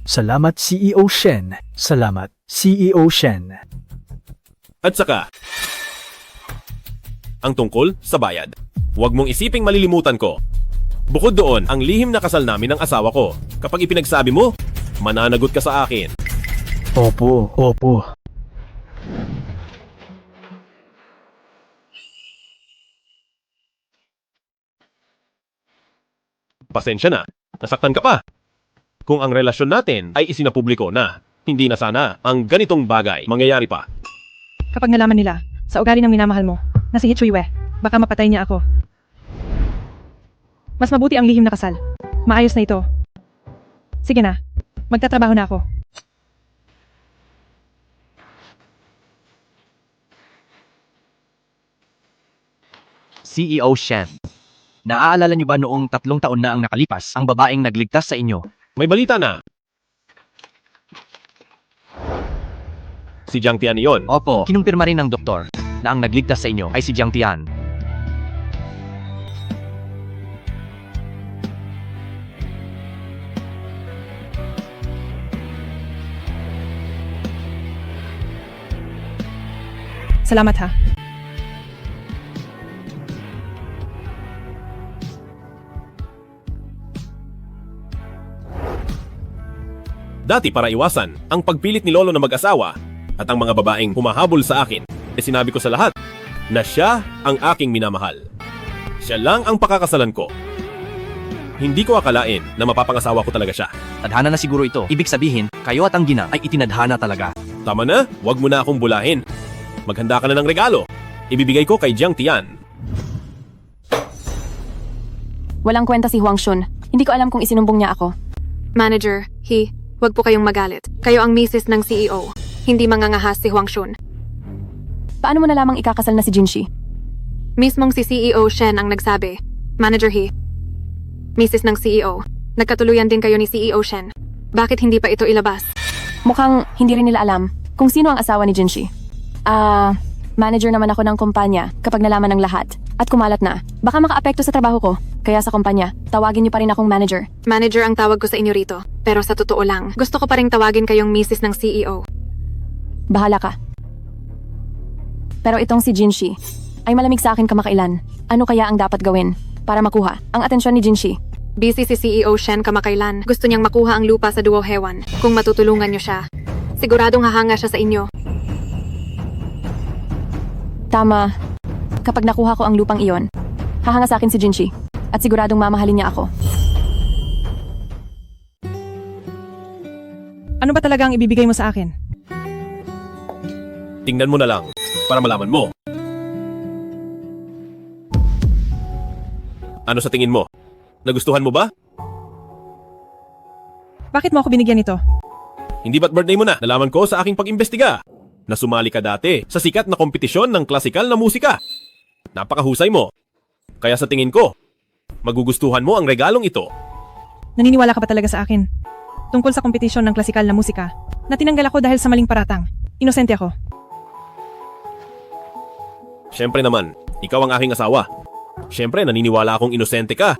Salamat CEO Shen. Salamat CEO Shen.
At saka, ang tungkol sa bayad. Huwag mong isiping malilimutan ko. Bukod doon, ang lihim na kasal namin ng asawa ko. Kapag ipinagsabi mo, mananagot ka sa akin.
Opo.
Pasensya na, nasaktan ka pa. Kung ang relasyon natin ay isinapubliko na, hindi na sana ang ganitong bagay mangyayari pa.
Kapag nalaman nila, sa ugali ng minamahal mo, na si Hichuiwe, baka mapatay niya ako. Mas mabuti ang lihim na kasal. Maayos na ito. Sige na, magtatrabaho na ako.
CEO Shen. Naaalala niyo ba noong 3 taon na ang nakalipas, ang babaeng nagligtas sa inyo?
May balita na. Si Jiang Tian iyon.
Opo, kinumpirma rin ng doktor na ang nagligtas sa inyo ay si Jiang Tian.
Salamat ha.
Dati para iwasan ang pagpilit ni Lolo na mag-asawa at ang mga babaeng humahabol sa akin, sinabi ko sa lahat na siya ang aking minamahal. Siya lang ang pakakasalan ko. Hindi ko akalain na mapapangasawa ko talaga siya.
Tadhana na siguro ito. Ibig sabihin, kayo at ang ginang ay itinadhana talaga.
Tama na, wag mo na akong bulahin. Maghanda ka na ng regalo. Ibibigay ko kay Jiang Tian.
Walang kwenta si Huang Shun. Hindi ko alam kung isinumbong niya ako.
Manager, Huwag po kayong magalit. Kayo ang misis ng CEO. Hindi mangangahas si Huang Shun.
Paano mo na lamang ikakasal na si Jinshi?
Mismong si CEO Shen ang nagsabi. Manager misis ng CEO. Nagkatuluyan din kayo ni CEO Shen. Bakit hindi pa ito ilabas?
Mukhang hindi rin nila alam kung sino ang asawa ni Jinshi. Manager naman ako ng kumpanya kapag nalaman ng lahat. At kumalat na, baka makaapekto sa trabaho ko. Kaya sa kumpanya, tawagin niyo pa rin akong manager.
Manager ang tawag ko sa inyo rito. Pero sa totoo lang, gusto ko pa rin tawagin kayong misis ng CEO.
Bahala ka. Pero itong si Jinshi ay malamig sa akin kamakailan. Ano kaya ang dapat gawin para makuha ang atensyon ni Jinshi?
Busy si CEO Shen kamakailan. Gusto niyang makuha ang lupa sa Duo Hewan. Kung matutulungan niyo siya, siguradong hahanga siya sa inyo.
Tama. Kapag nakuha ko ang lupang iyon, hahanga sa akin si Jinshi at siguradong mamahalin niya ako.
Ano ba talaga ang ibibigay mo sa akin?
Tingnan mo na lang para malaman mo. Ano sa tingin mo? Nagustuhan mo ba?
Bakit mo ako binigyan nito?
Hindi ba't birthday mo na? Nalaman ko sa aking pag-imbestiga na sumali ka dati sa sikat na kompetisyon ng klasikal na musika. Napakahusay mo. Kaya sa tingin ko, magugustuhan mo ang regalong ito.
Naniniwala ka ba talaga sa akin? Tungkol sa kompetisyon ng klasikal na musika, na tinanggal ako dahil sa maling paratang. Inosente ako.
Siyempre naman, ikaw ang aking asawa. Siyempre, naniniwala akong inosente ka.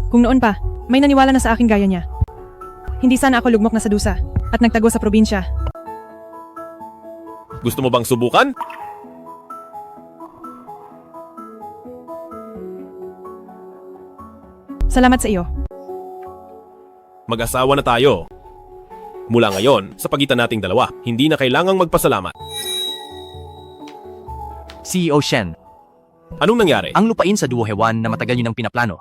Kung noon pa, may naniwala na sa akin gaya niya. Hindi sana ako lugmok na sa dusa at nagtago sa probinsya.
Gusto mo bang subukan?
Salamat sa iyo.
Mag-asawa na tayo. Mula ngayon, sa pagitan nating dalawa, hindi na kailangang magpasalamat.
CEO Shen.
Anong nangyari?
Ang lupain sa Duo Hewan na matagal niyo nang pinaplano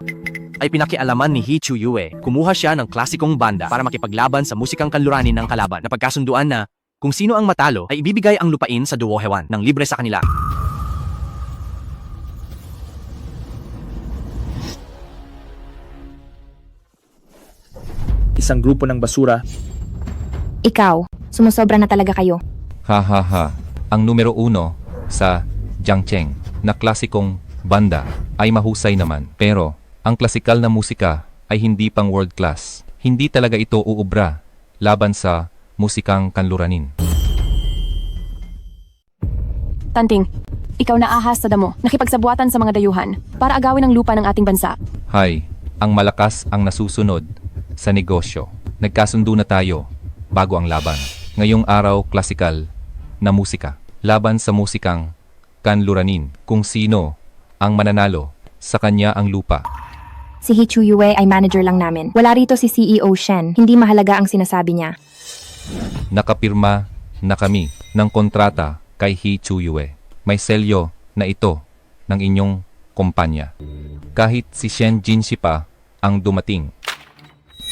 ay pinakialaman ni Hichuiwe. Kumuha siya ng klasikong banda para makipaglaban sa musikang kanluranin ng kalaban. Napagkasunduan na kung sino ang matalo ay ibibigay ang lupain sa Duo Hewan ng libre sa kanila.
isang grupo ng basura.
Ikaw, sumusobra na talaga kayo.
Ha ha ha. Ang numero 1 sa Jiangcheng na klasikong banda ay mahusay naman. Pero ang klasikal na musika ay hindi pang world class. Hindi talaga ito uubra laban sa musikang kanluranin.
Tanting, ikaw na ahas sa damo, nakipagsabuatan sa mga dayuhan para agawin ang lupa ng ating bansa.
Hay, ang malakas ang nasusunod sa negosyo. Nagkasundo na tayo bago ang laban. Ngayong araw, klasikal na musika. Laban sa musikang kanluranin. Kung sino ang mananalo, sa kanya ang lupa.
Si He Chuyue ay manager lang namin. Wala rito si CEO Shen. Hindi mahalaga ang sinasabi niya.
Nakapirma na kami ng kontrata kay He Chuyue. May selyo na ito ng inyong kumpanya. Kahit si Shen Jinshi pa ang dumating,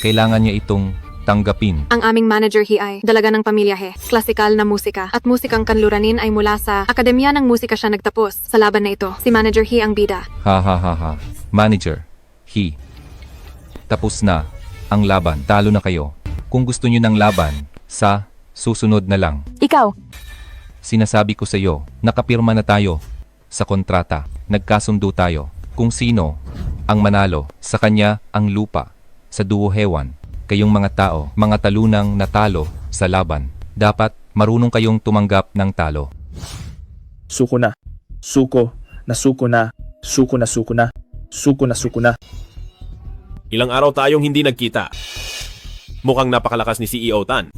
kailangan niya itong tanggapin.
Ang aming manager He ay dalaga ng pamilya He. Klasikal na musika at musikang kanluranin ay mula sa Akademya ng Musika siya nagtapos. Sa laban na ito, si manager He ang bida.
Ha ha ha ha. Manager, He. Tapos na ang laban. Talo na kayo. Kung gusto niyo ng laban, sa susunod na lang.
Ikaw,
Sinasabi ko sa iyo, nakapirma na tayo sa kontrata. Nagkasundo tayo. Kung sino ang manalo, sa kanya ang lupa. Sa duo hewan, kayong mga tao, mga talunang natalo sa laban. Dapat marunong kayong tumanggap ng talo.
Suko na. Suko na suko na. Suko na suko na. Suko na suko na.
Ilang araw tayong hindi nagkita. Mukhang napakalakas ni CEO Tan.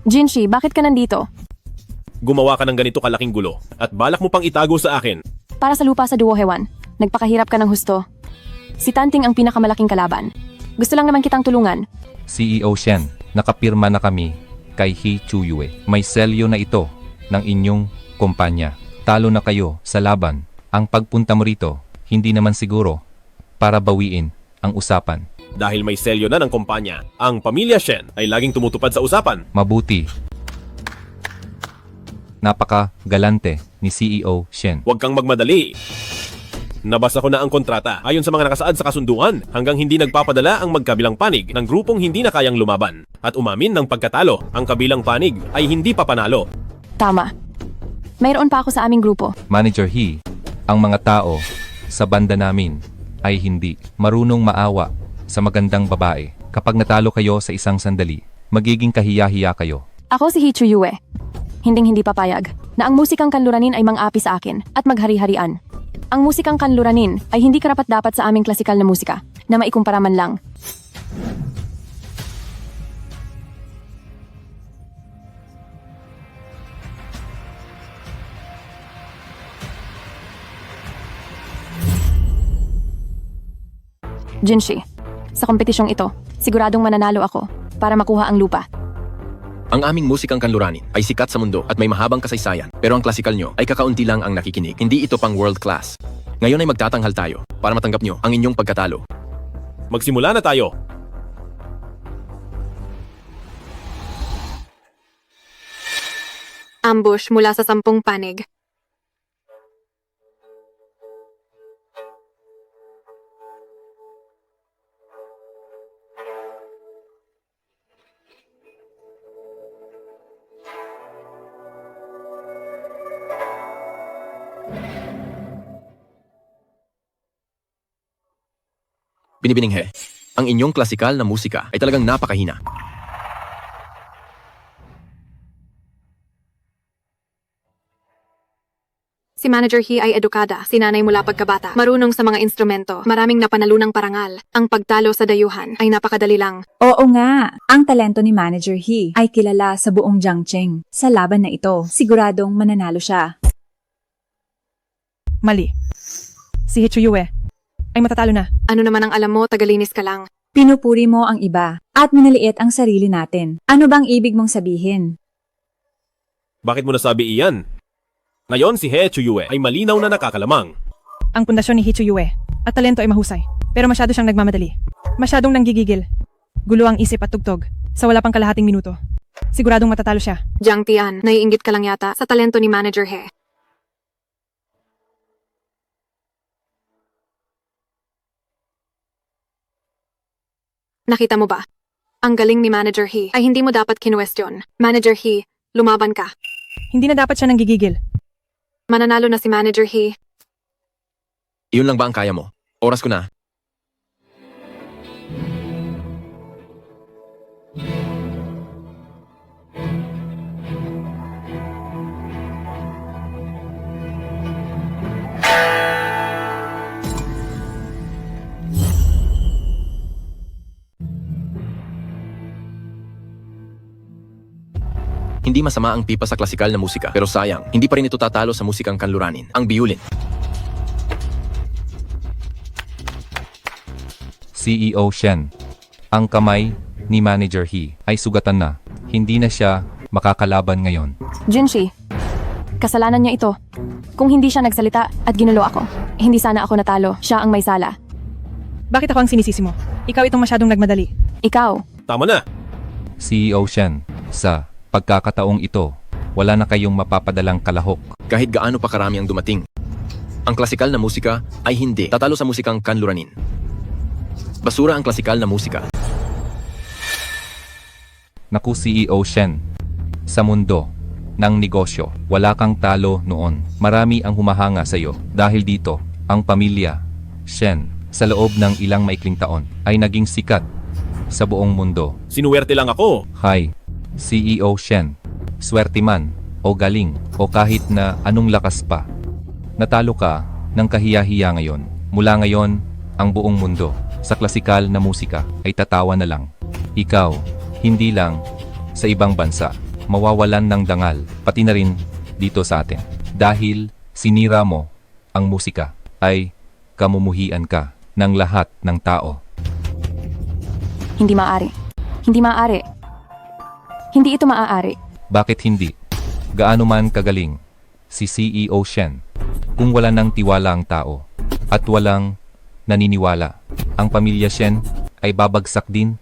Jinshi, bakit ka nandito?
Gumawa ka ng ganito kalaking gulo at balak mo pang itago sa akin.
Para sa lupa sa Duo Hewan, nagpakahirap ka ng husto. Si Tanting ang pinakamalaking kalaban. Gusto lang naman kitang tulungan.
CEO Shen, nakapirma na kami kay He Chuyue. May selyo na ito ng inyong kumpanya. Talo na kayo sa laban. Ang pagpunta mo rito, hindi naman siguro para bawiin ang usapan.
Dahil may selyo na ng kumpanya, ang pamilya Shen ay laging tumutupad sa usapan.
Mabuti. Napaka-galante ni CEO Shen.
Huwag kang magmadali. Nabasa ko na ang kontrata ayon sa mga nakasaad sa kasunduan hanggang hindi nagpapadala ang magkabilang panig ng grupong hindi na kayang lumaban. At umamin ng pagkatalo, ang kabilang panig ay hindi pa panalo.
Tama. Mayroon pa ako sa aming grupo.
Manager He, ang mga tao sa banda namin ay hindi marunong maawa sa magandang babae. Kapag natalo kayo sa isang sandali, magiging kahiya-hiya kayo.
Ako si He Chuyue. Hinding-hindi papayag na ang musikang kanluranin ay mang-api sa akin at maghari-harian. Ang musikang kanluranin ay hindi karapat-dapat sa aming klasikal na musika na maikumpara man lang. Jinshi, sa kompetisyong ito, siguradong mananalo ako para makuha ang lupa.
Ang aming musikang kanluranin ay sikat sa mundo at may mahabang kasaysayan. Pero ang klasikal nyo ay kakaunti lang ang nakikinig. Hindi ito pang world class. Ngayon ay magtatanghal tayo para matanggap nyo ang inyong pagkatalo.
Magsimula na tayo.
Ambush mula sa 10 panig.
Binibininghe, ang inyong klasikal na musika ay talagang napakahina.
Si Manager He ay edukada, sinanay mula pagkabata, marunong sa mga instrumento, maraming napanalunang parangal. Ang pagtalo sa dayuhan ay napakadali lang.
Oo nga, ang talento ni Manager He ay kilala sa buong Jiangcheng. Sa laban na ito, siguradong mananalo siya.
Mali. Si He Chuyue ay matatalo na.
Ano naman ang alam mo, tagalinis ka lang.
Pinupuri mo ang iba at minaliit ang sarili natin. Ano bang ibig mong sabihin?
Bakit mo nasabi iyan? Ngayon si He Chuyue ay malinaw na nakakalamang.
Ang pundasyon ni He Chuyue at talento ay mahusay. Pero masyado siyang nagmamadali. Masyadong nanggigigil. Gulo ang isip at tugtog sa wala pang kalahating minuto. Siguradong matatalo siya.
Jiang Tian, naiinggit ka lang yata sa talento ni Manager He. Nakita mo ba? Ang galing ni Manager He ay hindi mo dapat kinuwestiyon. Manager He, lumaban ka.
Hindi na dapat siya nanggigigil.
Mananalo na si Manager He.
Iyon lang ba ang kaya mo? Oras ko na. Hindi masama ang pipa sa klasikal na musika, pero sayang, hindi pa rin ito tatalo sa musikang kanluranin, ang biulin.
CEO Shen. Ang kamay ni Manager He ay sugatan na. Hindi na siya makakalaban ngayon.
Jinshi, kasalanan niya ito. Kung hindi siya nagsalita at ginulo ako, hindi sana ako natalo. Siya ang may sala.
Bakit ako ang sinisisi mo? Ikaw itong masyadong nagmadali.
Ikaw.
Tama na.
CEO Shen. Sa pagkakataong ito, wala na kayong mapapadalang kalahok.
Kahit gaano pa karami ang dumating, ang klasikal na musika ay hindi tatalo sa musikang kanluranin. Basura ang klasikal na musika.
Naku CEO Shen. Sa mundo ng negosyo, wala kang talo noon. Marami ang humahanga sa iyo. Dahil dito, ang pamilya Shen sa loob ng ilang maikling taon ay naging sikat sa buong mundo.
Sinuwerte lang ako.
Hi, CEO Shen. Swerte man, o galing, o kahit na anong lakas pa. Natalo ka ng kahiya-hiya ngayon. Mula ngayon, ang buong mundo sa klasikal na musika ay tatawa na lang. Ikaw, hindi lang sa ibang bansa, mawawalan ng dangal, pati na rin dito sa atin. Dahil sinira mo ang musika, ay kamumuhian ka ng lahat ng tao.
Hindi maaari. Hindi maaari. Hindi ito maaari.
Bakit hindi? Gaano man kagaling si CEO Shen, kung wala ng tiwala ang tao at walang naniniwala, ang pamilya Shen ay babagsak din.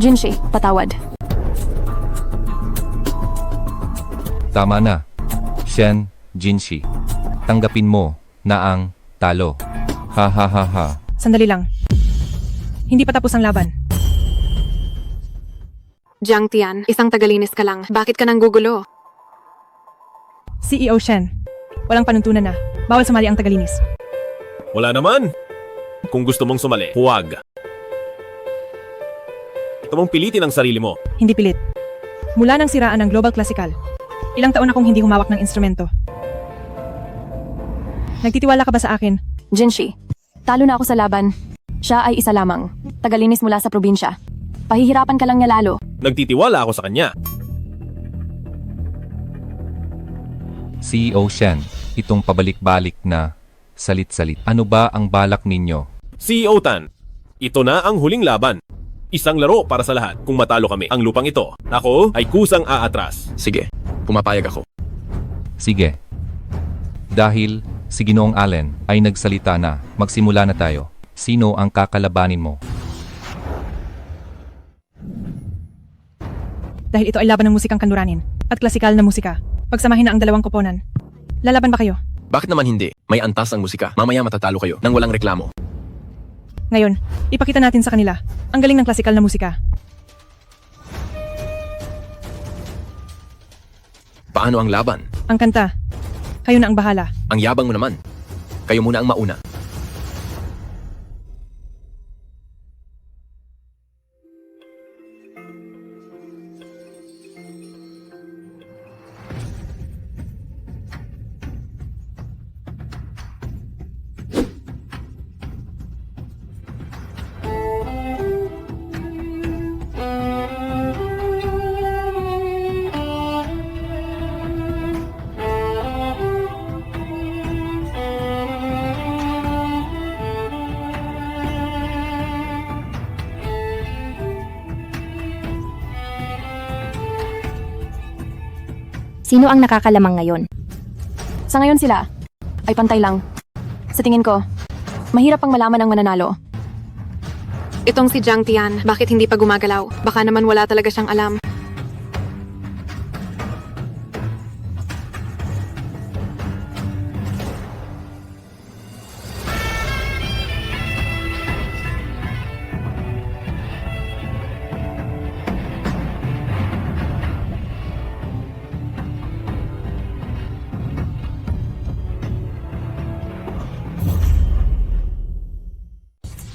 Jinshi, patawad.
Tama na. Shen, Jinshi. Tanggapin mo na ang talo. Ha ha ha ha.
Sandali lang. Hindi pa tapos ang laban.
Jiang Tian, isang tagalinis ka lang. Bakit ka nang gugulo?
CEO Shen. Walang panuntunan na. Bawal sumali ang tagalinis.
Wala naman. Kung gusto mong sumali, huwag. Ito mong pilitin ang sarili mo.
Hindi pilit. Mula nang siraan ng Global Classical, ilang taon akong hindi humawak ng instrumento. Nagtitiwala ka ba sa akin?
Jinshi, talo na ako sa laban. Siya ay isa lamang. Tagalinis mula sa probinsya. Pahihirapan ka lang niya lalo.
Nagtitiwala ako sa kanya.
CEO Shen, itong pabalik-balik na salit-salit. Ano ba ang balak ninyo?
CEO Tan, ito na ang huling laban. Isang laro para sa lahat. Kung matalo kami, ang lupang ito, ako ay kusang aatras.
Sige, pumapayag ako.
Sige. Dahil si Ginoong Allen ay nagsalita na, magsimula na tayo. Sino ang kakalabanin mo?
Dahil ito ay laban ng musikang kanluranin at klasikal na musika. Pagsamahin na ang dalawang koponan. Lalaban ba kayo?
Bakit naman hindi? May antas ang musika. Mamaya matatalo kayo nang walang reklamo.
Ngayon, ipakita natin sa kanila ang galing ng klasikal na musika.
Paano ang laban?
Ang kanta. Kayo na ang bahala.
Ang yabang mo naman. Kayo muna ang mauna.
Sino ang nakakalamang ngayon?
Sa ngayon sila, ay pantay lang. Sa tingin ko, mahirap pang malaman ang mananalo.
Itong si Jiang Tian, bakit hindi pa gumagalaw? Baka naman wala talaga siyang alam.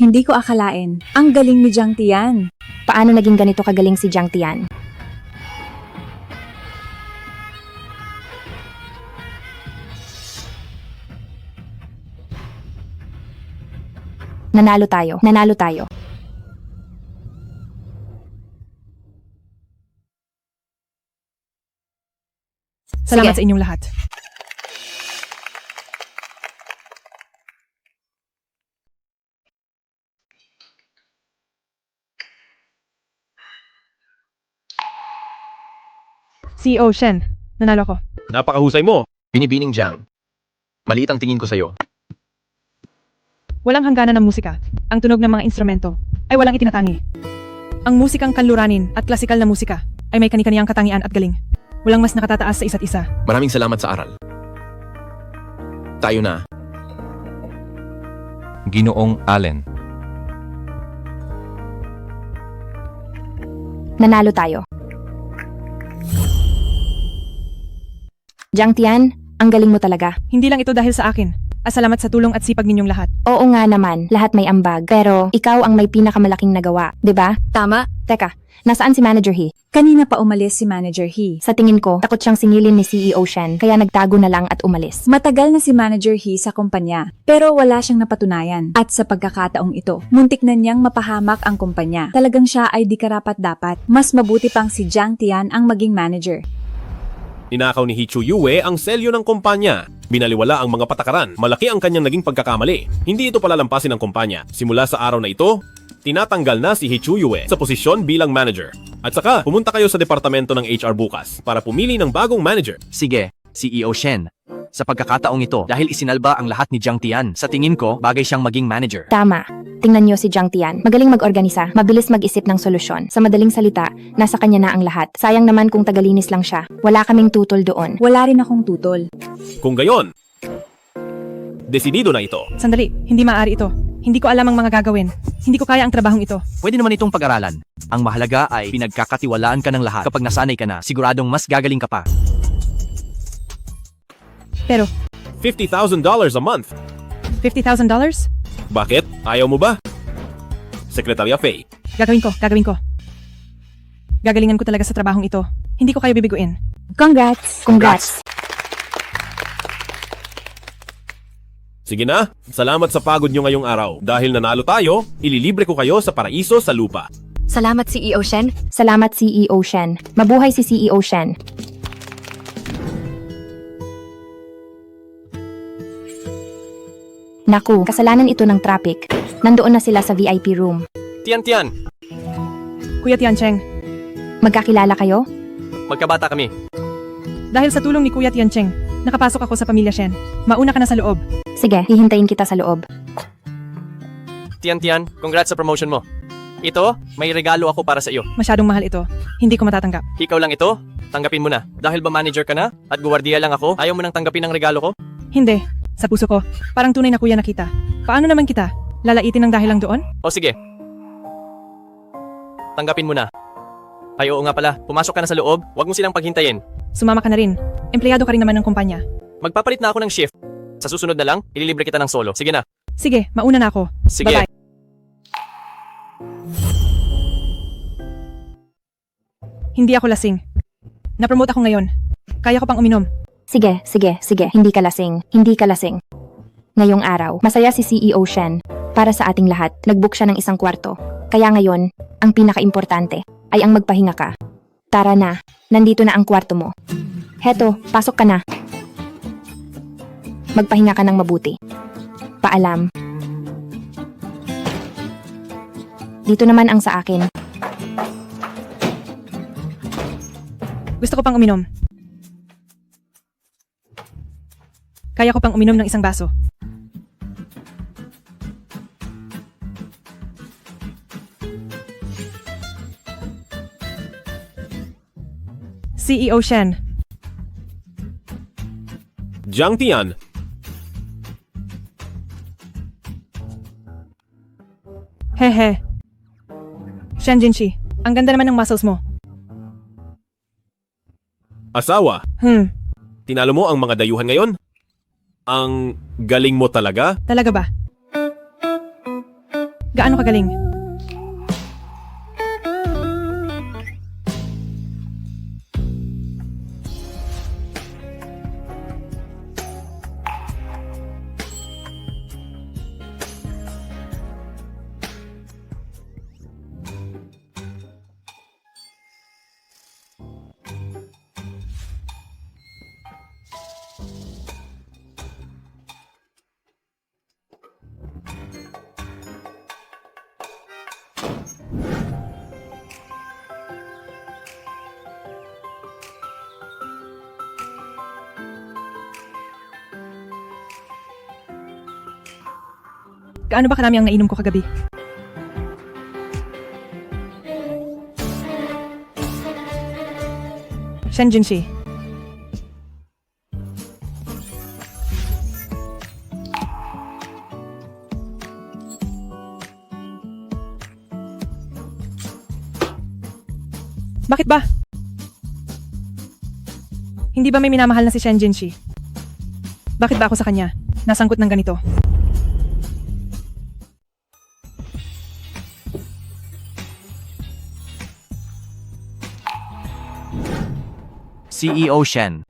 Hindi ko akalain. Ang galing ni Jiang Tian.
Paano naging ganito kagaling si Jiang Tian? Nanalo tayo. Nanalo tayo.
Salamat
Sige.
sa inyong lahat. CEO Shen, nanalo ko.
Napakahusay mo.
Binibining Jiang. Maliit ang tingin ko sa'yo.
Walang hangganan ng musika. Ang tunog ng mga instrumento ay walang itinatangi. Ang musikang kanluranin at klasikal na musika ay may kani-kaniyang katangian at galing. Walang mas nakatataas sa isa't isa.
Maraming salamat sa aral. Tayo na.
Ginoong Allen.
Nanalo tayo. Jiang Tian, ang galing mo talaga.
Hindi lang ito dahil sa akin. Salamat sa tulong at sipag ninyong lahat.
Oo nga naman, lahat may ambag. Pero ikaw ang may pinakamalaking nagawa, 'di ba?
Tama.
Teka, nasaan si Manager He?
Kanina pa umalis si Manager He.
Sa tingin ko, takot siyang singilin ni CEO Shen, kaya nagtago na lang at umalis.
Matagal na si Manager He sa kumpanya, pero wala siyang napatunayan. At sa pagkakataong ito, muntik na niyang mapahamak ang kumpanya. Talagang siya ay di karapat-dapat. Mas mabuti pang si Jiang Tian ang maging manager.
Ninakaw ni He Chu-yue ang selyo ng kumpanya. Binaliwala ang mga patakaran. Malaki ang kanyang naging pagkakamali. Hindi ito palalampasin ng kumpanya. Simula sa araw na ito, tinatanggal na si He Chu-yue sa posisyon bilang manager. At saka, pumunta kayo sa departamento ng HR bukas para pumili ng bagong manager.
Sige, CEO Shen. Sa pagkakataong ito, dahil isinalba ang lahat ni Jiang Tian, sa tingin ko, bagay siyang maging manager.
Tama. Tingnan niyo si Jiang Tian. Magaling mag-organisa, mabilis mag-isip ng solusyon. Sa madaling salita, nasa kanya na ang lahat. Sayang naman kung tagalinis lang siya. Wala kaming tutol doon.
Wala rin akong tutol.
Kung gayon, desidido na ito.
Sandali, hindi maaari ito. Hindi ko alam ang mga gagawin. Hindi ko kaya ang trabahong ito.
Pwede naman itong pag-aralan. Ang mahalaga ay pinagkakatiwalaan ka ng lahat. Kapag nasanay ka na, siguradong mas gagaling ka pa.
Pero,
$50,000 a month.
$50,000?
Bakit? Ayaw mo ba? Sekretarya Faye.
Gagawin ko. Gagalingan ko talaga sa trabahong ito. Hindi ko kayo bibiguin.
Congrats!
Congrats!
Sige na, salamat sa pagod nyo ngayong araw. Dahil nanalo tayo, ililibre ko kayo sa paraiso sa lupa.
Salamat CEO Shen. Salamat CEO Shen. Mabuhay si CEO Shen. Naku, kasalanan ito ng traffic. Nandoon na sila sa VIP room.
Tian,
Kuya Tiancheng,
Magkakilala kayo?
magkabata kami.
dahil sa tulong ni Kuya Tiancheng, nakapasok ako sa pamilya Shen. Mauna ka na sa loob.
Sige, hihintayin kita sa loob.
Tian, congrats sa promotion mo. Ito, may regalo ako para sa iyo.
Masyadong mahal ito. Hindi ko matatanggap.
Ikaw lang ito, tanggapin mo na. Dahil ba manager ka na at guwardiya lang ako, ayaw mo nang tanggapin ang regalo ko?
Hindi. Sa puso ko, parang tunay na kuya na kita. Paano naman kita? Lalaitin ng dahil lang doon?
O sige. Tanggapin mo na. Ay oo nga pala, pumasok ka na sa loob, huwag mo silang paghintayin.
Sumama ka na rin. Empleyado ka rin naman ng kumpanya.
Magpapalit na ako ng shift. Sa susunod na lang, ililibre kita ng solo. Sige na.
Sige, mauna na ako.
Sige.
Bye-bye. Hindi ako lasing. Napromote ako ngayon. Kaya ko pang uminom.
Sige. Hindi ka lasing. Ngayong araw, masaya si CEO Shen. Para sa ating lahat, nag-book siya ng isang kwarto. Kaya ngayon, ang pinaka-importante ay ang magpahinga ka. Tara na, nandito na ang kwarto mo. Heto, pasok ka na. Magpahinga ka ng mabuti. Paalam. Dito naman ang sa akin.
Gusto ko pang uminom. Kaya ko pang uminom ng isang baso. CEO Shen,
Jiang Tian.
Hehe. Shen Jinshi, ang ganda naman ng muscles mo.
Asawa. Tinalo mo ang mga dayuhan ngayon? Ang galing mo talaga?
Talaga ba? Gaano kagaling? Gaano ba karami ang nainom ko kagabi? Shen Jinshi. Bakit ba? Hindi ba may minamahal na si Shen Jinshi? Bakit ba ako sa kanya nasangkot ng ganito?
CEO Shen.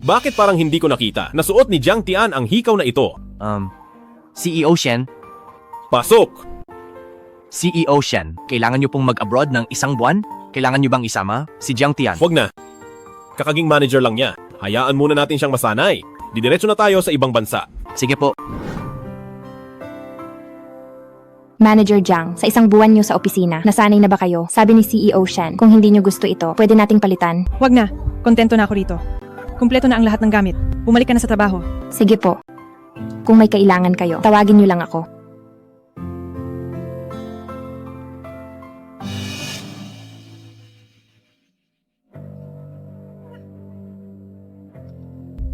Bakit parang hindi ko nakita? Nasuot ni Jiang Tian ang hikaw na ito.
CEO Shen?
Pasok!
CEO Shen, kailangan niyo pong mag-abroad ng isang buwan? Kailangan niyo bang isama si Jiang Tian?
Wag na. Kakaging manager lang niya. Hayaan muna natin siyang masanay. Didiretso na tayo sa ibang bansa.
Sige po.
Manager Jiang, sa isang buwan niyo sa opisina, nasanay na ba kayo? Sabi ni CEO Shen, kung hindi niyo gusto ito, pwede nating palitan.
Wag na. Kontento na ako rito. Kumpleto na ang lahat ng gamit. Bumalik ka na sa trabaho.
Sige po. Kung may kailangan kayo, tawagin niyo lang ako.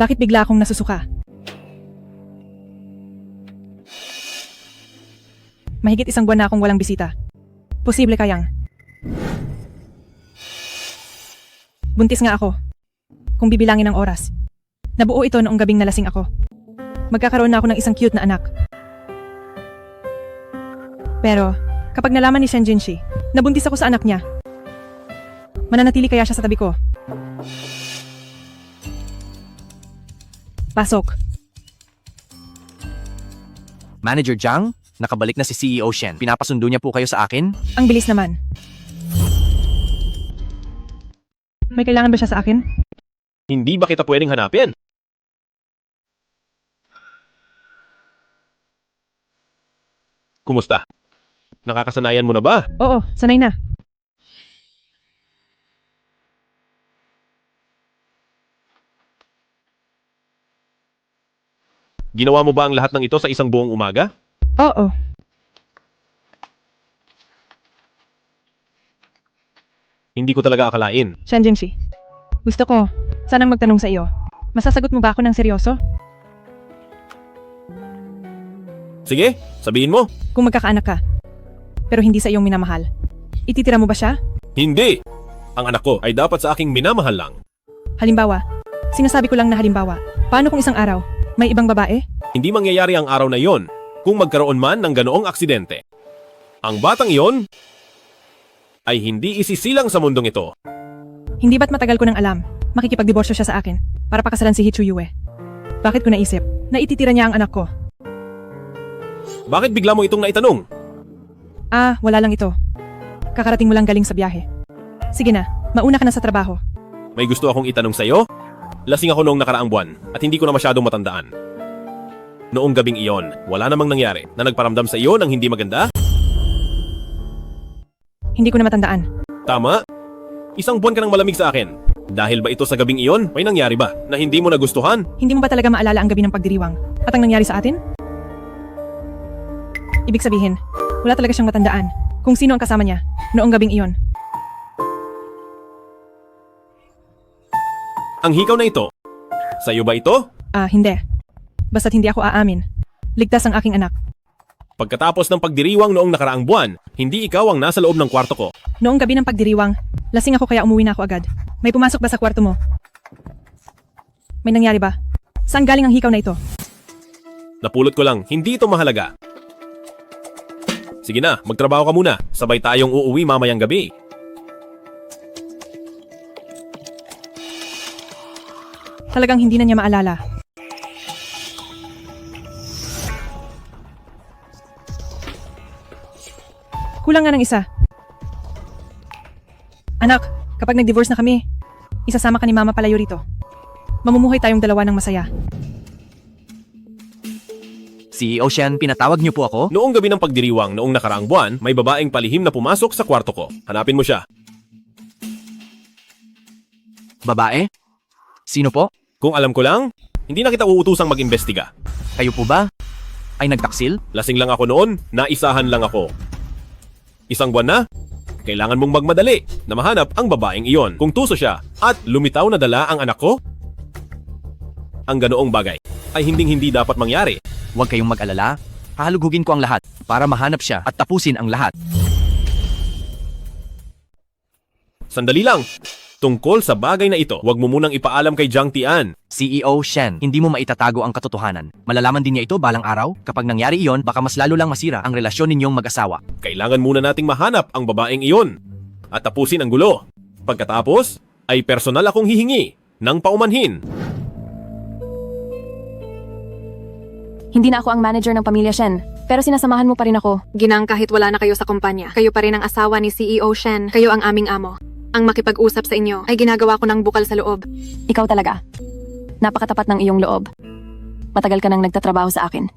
Bakit bigla akong nasusuka? Mahigit isang buwan na akong walang bisita. Posible kayang. Buntis nga ako. Kung bibilangin ang oras. Nabuo ito noong gabing nalasing ako. Magkakaroon na ako ng isang cute na anak. Pero, kapag nalaman ni Shen Jinshi, nabuntis ako sa anak niya. Mananatili kaya siya sa tabi ko? Pasok.
Manager Jiang, nakabalik na si CEO Shen. Pinapasundo niya po kayo sa akin?
Ang bilis naman. May kailangan ba siya sa akin?
Hindi ba kita pwedeng hanapin? Kumusta? Nakakasanayan mo na ba?
Oo, sanay na.
Ginawa mo ba ang lahat ng ito sa isang buong umaga?
Oo.
Hindi ko talaga akalain.
Shen Jinshi, gusto ko, sanang magtanong sa iyo. Masasagot mo ba ako ng seryoso?
Sige, sabihin mo.
Kung magkakaanak ka, pero hindi sa iyong minamahal, ititira mo ba siya?
Hindi! Ang anak ko ay dapat sa aking minamahal lang.
Halimbawa, sinasabi ko lang na halimbawa, paano kung isang araw, may ibang babae?
Hindi mangyayari ang araw na yon kung magkaroon man ng ganoong aksidente. Ang batang iyon ay hindi isisilang sa mundong ito.
Hindi ba't matagal ko nang alam, makikipagdiborsyo siya sa akin para pakasalan si Hichu Yue? Bakit ko naisip na ititira niya ang anak ko?
Bakit bigla mo itong naitanong?
Wala lang ito. Kakarating mo lang galing sa biyahe. Sige na, mauna ka na sa trabaho.
May gusto akong itanong sa'yo? Lasing ako noong nakaraang buwan at hindi ko na masyadong matandaan. Noong gabing iyon, wala namang nangyari na nagparamdam sa iyo ng hindi maganda?
Hindi ko na matandaan.
Tama? Isang buwan ka nang malamig sa akin. Dahil ba ito sa gabing iyon, may nangyari ba na hindi mo nagustuhan?
Hindi mo ba talaga maalala ang gabi ng pagdiriwang at ang nangyari sa atin? Ibig sabihin, wala talaga siyang matandaan kung sino ang kasama niya noong gabing iyon.
Ang hikaw na ito, sa iyo ba ito?
Hindi. Basta't hindi ako aamin. Ligtas ang aking anak.
Pagkatapos ng pagdiriwang noong nakaraang buwan, hindi ikaw ang nasa loob ng kwarto ko.
Noong gabi ng pagdiriwang, lasing ako kaya umuwi na ako agad. May pumasok ba sa kwarto mo? May nangyari ba? Saan galing ang hikaw na ito?
Napulot ko lang, hindi ito mahalaga. Sige na, magtrabaho ka muna. Sabay tayong uuwi mamayang gabi.
Talagang hindi na niya maalala. Kulang nga ng isa. Anak, kapag nag-divorce na kami, isasama ka ni Mama palayo rito. Mamumuhay tayong dalawa ng masaya.
CEO Shen, pinatawag niyo po ako?
Noong gabi ng pagdiriwang noong nakaraang buwan, may babaeng palihim na pumasok sa kwarto ko. Hanapin mo siya.
Babae? Sino po?
Kung alam ko lang, hindi na kita uutusang mag-imbestiga.
Kayo po ba? Ay nagtaksil?
Lasing lang ako noon, naisahan lang ako. Isang buwan na, kailangan mong magmadali na mahanap ang babaeng iyon. Kung tuso siya at lumitaw na dala ang anak ko, ang ganoong bagay ay hindi dapat mangyari.
Huwag kayong mag-alala. Hahalugugin ko ang lahat para mahanap siya at tapusin ang lahat.
Sandali lang. Tungkol sa bagay na ito, huwag mo munang ipaalam kay Jiang Tian.
CEO Shen, hindi mo maitatago ang katotohanan. Malalaman din niya ito balang araw. Kapag nangyari iyon, baka mas lalo lang masira ang relasyon ninyong mag-asawa.
Kailangan muna nating mahanap ang babaeng iyon at tapusin ang gulo. Pagkatapos, ay personal akong hihingi ng paumanhin.
Hindi na ako ang manager ng pamilya Shen, pero sinasamahan mo pa rin ako.
Ginang kahit wala na kayo sa kumpanya, kayo pa rin ang asawa ni CEO Shen, kayo ang aming amo. Ang makipag-usap sa inyo ay ginagawa ko ng bukal sa loob.
Ikaw talaga. Napakatapat ng iyong loob. Matagal ka nang nagtatrabaho sa akin.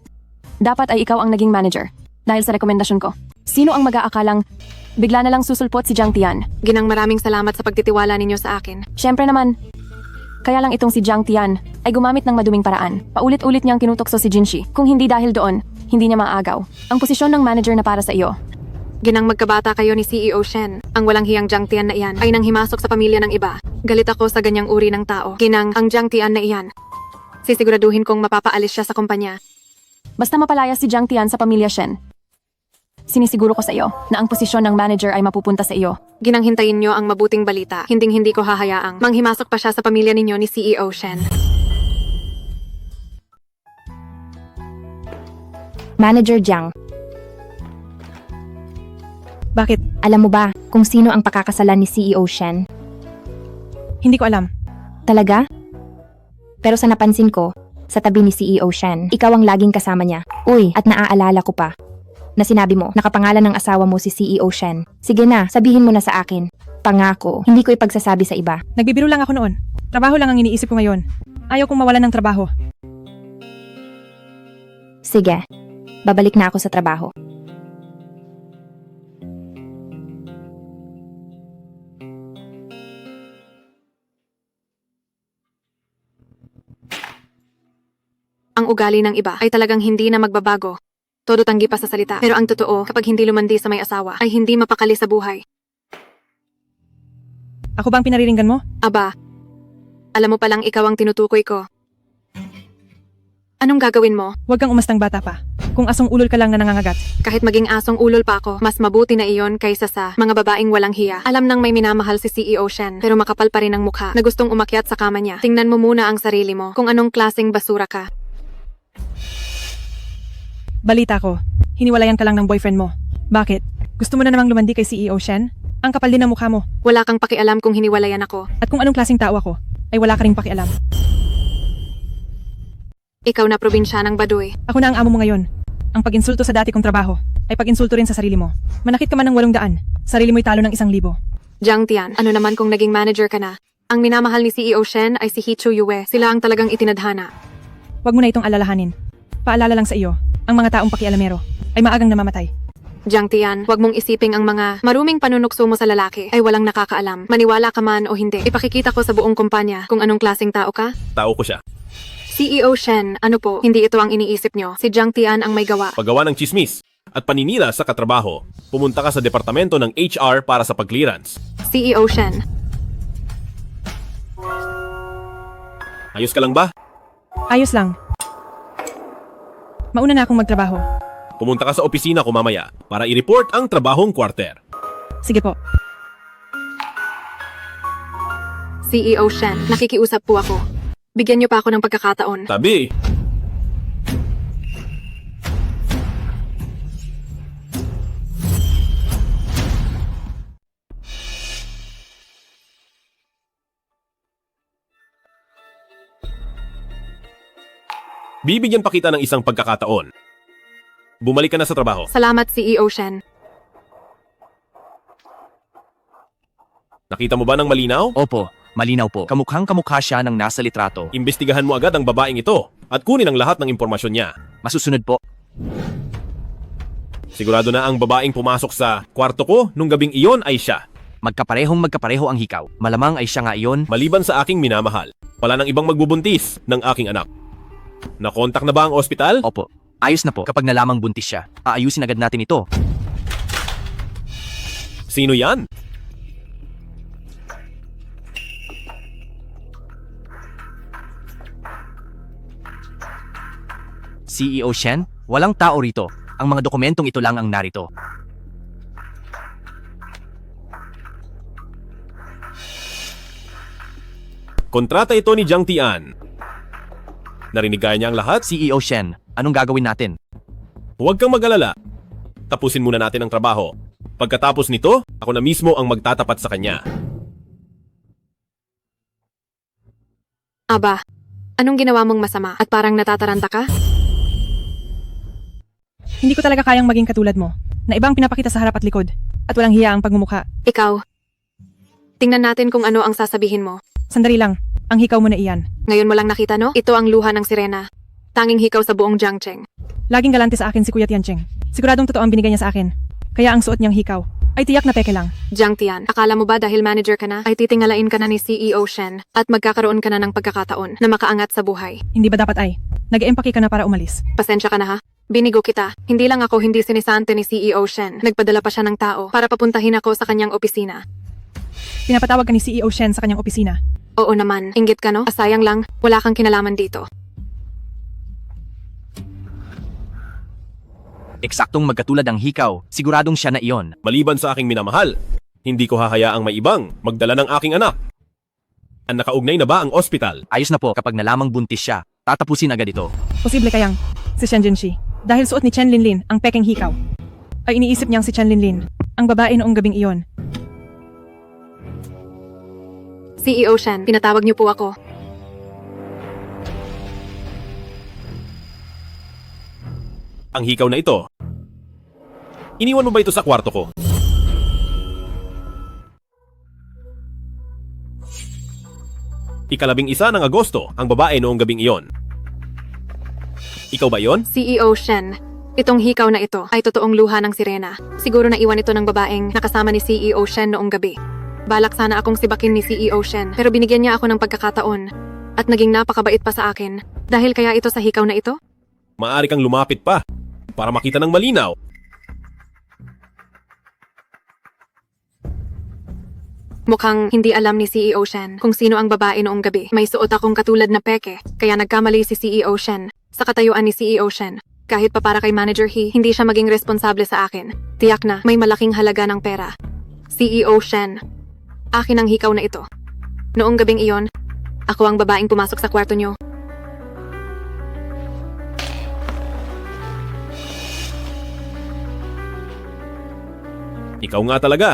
Dapat ay ikaw ang naging manager dahil sa rekomendasyon ko. Sino ang mag-aakalang bigla na lang susulpot si Jiang Tian?
Ginang maraming salamat sa pagtitiwala ninyo sa akin.
Siyempre naman. Kaya lang itong si Jiang Tian ay gumamit ng maduming paraan. Paulit-ulit niyang tinutokso si Jinshi. Kung hindi dahil doon, hindi niya maagaw. Ang posisyon ng manager na para sa iyo.
Ginang magkabata kayo ni CEO Shen. Ang walang hiyang Jiang Tian na iyan ay nang himasok sa pamilya ng iba. Galit ako sa ganyang uri ng tao. Ginang, ang Jiang Tian na iyan. Sisiguraduhin kong mapapaalis siya sa kumpanya.
Basta mapalaya si Jiang Tian sa pamilya Shen. Sinisiguro ko sa iyo na ang posisyon ng manager ay mapupunta sa iyo.
Ginang hintayin niyo ang mabuting balita. Hindi ko hahayaang manghimasok pa siya sa pamilya ninyo ni CEO Shen.
Manager Jiang,
Bakit?
alam mo ba kung sino ang pakakasalan ni CEO Shen?
Hindi ko alam.
Talaga? Pero sa napansin ko, sa tabi ni CEO Shen, ikaw ang laging kasama niya. Uy, at naaalala ko pa na sinabi mo, nakapangalan ng asawa mo si CEO Shen. Sige na, sabihin mo na sa akin. Pangako, hindi ko ipagsasabi sa iba.
Nagbibiro lang ako noon. Trabaho lang ang iniisip ko ngayon. Ayaw kong mawalan ng trabaho.
Sige, babalik na ako sa trabaho.
Ang ugali ng iba ay talagang hindi na magbabago. Todo tanggi pa sa salita. Pero ang totoo, kapag hindi lumandi sa may asawa, ay hindi mapakali sa buhay.
Ako ba ang pinariringgan mo?
Aba, alam mo palang ikaw ang tinutukoy ko. Anong gagawin mo?
Huwag kang umastang bata pa. Kung asong ulol ka lang na nangangagat.
Kahit maging asong ulol pa ako, mas mabuti na iyon kaysa sa mga babaeng walang hiya. Alam nang may minamahal si CEO Shen, pero makapal pa rin ang mukha na gustong umakyat sa kama niya. Tingnan mo muna ang sarili mo, kung anong klaseng basura ka.
Balita ko, hiniwalayan ka lang ng boyfriend mo. Bakit? Gusto mo na namang lumandi kay CEO Shen? Ang kapal din ng mukha mo.
Wala kang pakialam kung hiniwalayan ako.
At kung anong klaseng tao ako, ay wala ka ring pakialam.
Ikaw na probinsya ng Baduy.
Ako na ang amo mo ngayon. Ang pag-insulto sa dati kong trabaho ay pag-insulto rin sa sarili mo. Manakit ka man ng 800, sarili mo'y talo ng 1,000.
Jiang Tian, ano naman kung naging manager ka na? Ang minamahal ni CEO Shen ay si He Chu Yue. Sila ang talagang itinadhana.
Huwag mo na itong alalahanin. Paalala lang sa iyo, ang mga taong pakialamero ay maagang namamatay.
Jiang Tian, huwag mong isiping ang mga maruming panunukso mo sa lalaki ay walang nakakaalam. Maniwala ka man o hindi, ipakikita ko sa buong kumpanya kung anong klaseng tao ka.
Tao ko siya.
CEO Shen, ano po, hindi ito ang iniisip nyo. Si Jiang Tian ang may gawa.
Paggawa ng chismis at paninira sa katrabaho, pumunta ka sa departamento ng HR para sa pag-clearance.
CEO Shen.
Ayos ka lang ba?
Ayos lang. Mauna na akong magtrabaho.
Pumunta ka sa opisina ko mamaya para i-report ang trabahong quarter.
Sige po.
CEO Shen, nakikiusap po ako. Bigyan niyo pa ako ng pagkakataon.
Tabi, bibigyan pa kita ng isang pagkakataon. Bumalik ka na sa trabaho.
Salamat, CEO Shen.
Nakita mo ba ng malinaw?
Opo, malinaw po. Kamukhang kamukha siya ng nasa litrato.
Imbestigahan mo agad ang babaeng ito at kunin ang lahat ng impormasyon niya.
Masusunod po.
Sigurado na ang babaeng pumasok sa kwarto ko nung gabing iyon ay siya.
Magkapareho ang hikaw. Malamang ay siya nga iyon.
Maliban sa aking minamahal, wala nang ibang magbubuntis ng aking anak. Nakontak na ba ang ospital?
Opo. Ayos na po. Kapag nalamang buntis siya, aayusin agad natin ito.
Sino yan?
CEO Shen, walang tao rito. Ang mga dokumentong ito lang ang narito.
Kontrata ito ni Jiang Tian. Narinig kaya niya ang lahat?
CEO Shen, anong gagawin natin?
Huwag kang mag-alala. Tapusin muna natin ang trabaho. Pagkatapos nito, ako na mismo ang magtatapat sa kanya.
Aba, anong ginawa mong masama at parang natataranta ka?
Hindi ko talaga kayang maging katulad mo, na ibang pinapakita sa harap at likod, at walang hiya ang pagmumukha.
Ikaw, tingnan natin kung ano ang sasabihin mo.
Sandali lang, ang hikaw mo na iyan.
Ngayon mo lang nakita, no? Ito ang luha ng sirena. Tanging hikaw sa buong Jiangcheng.
Laging galante sa akin si Kuya Tiancheng. Siguradong totoo ang binigay niya sa akin. Kaya ang suot niyang hikaw ay tiyak na peke lang.
Jiang Tian, akala mo ba dahil manager ka na, ay titingalain ka na ni CEO Shen at magkakaroon ka na ng pagkakataon na makaangat sa buhay?
Hindi ba dapat ay? Nag-empake ka na para umalis.
Pasensya ka na ha? Binigo kita. Hindi lang ako hindi sinisante ni CEO Shen. Nagpadala pa siya ng tao para papuntahin ako sa kanyang opisina.
Pinapatawag ka ni CEO Shen sa kanyang opisina.
Oo naman, inggit ka no? Sayang lang, wala kang kinalaman dito.
Eksaktong magkatulad ang hikaw, siguradong siya na iyon.
Maliban sa aking minamahal, hindi ko hahayaang may ibang magdala ng aking anak. Ang nakaugnay na ba ang ospital?
Ayos na po kapag nalamang buntis siya, tatapusin agad ito.
Posible kayang si Shen Jinshi, dahil suot ni Chen Linlin ang pekeng hikaw, ay iniisip niyang si Chen Linlin, ang babae noong gabing iyon.
CEO Shen, pinatawag niyo po ako.
Ang hikaw na ito. Iniwan mo ba ito sa kwarto ko? Ikalabing-1 ng Agosto, ang babae noong gabing iyon. Ikaw ba yon?
CEO Shen, itong hikaw na ito ay totoong luha ng sirena. Siguro na iwan ito ng babaeng nakasama ni CEO Shen noong gabi. Balak sana akong sibakin ni CEO Shen, pero binigyan niya ako ng pagkakataon at naging napakabait pa sa akin. Dahil kaya ito sa hikaw na ito?
Maaari kang lumapit pa para makita ng malinaw.
Mukhang hindi alam ni CEO Shen kung sino ang babae noong gabi. May suot akong katulad na peke, kaya nagkamali si CEO Shen sa katayuan ni CEO Shen. Kahit pa para kay Manager He, hindi siya maging responsable sa akin. Tiyak na may malaking halaga ng pera. CEO Shen, akin ang hikaw na ito. Noong gabing iyon, ako ang babaeng pumasok sa kwarto niyo.
Ikaw nga talaga.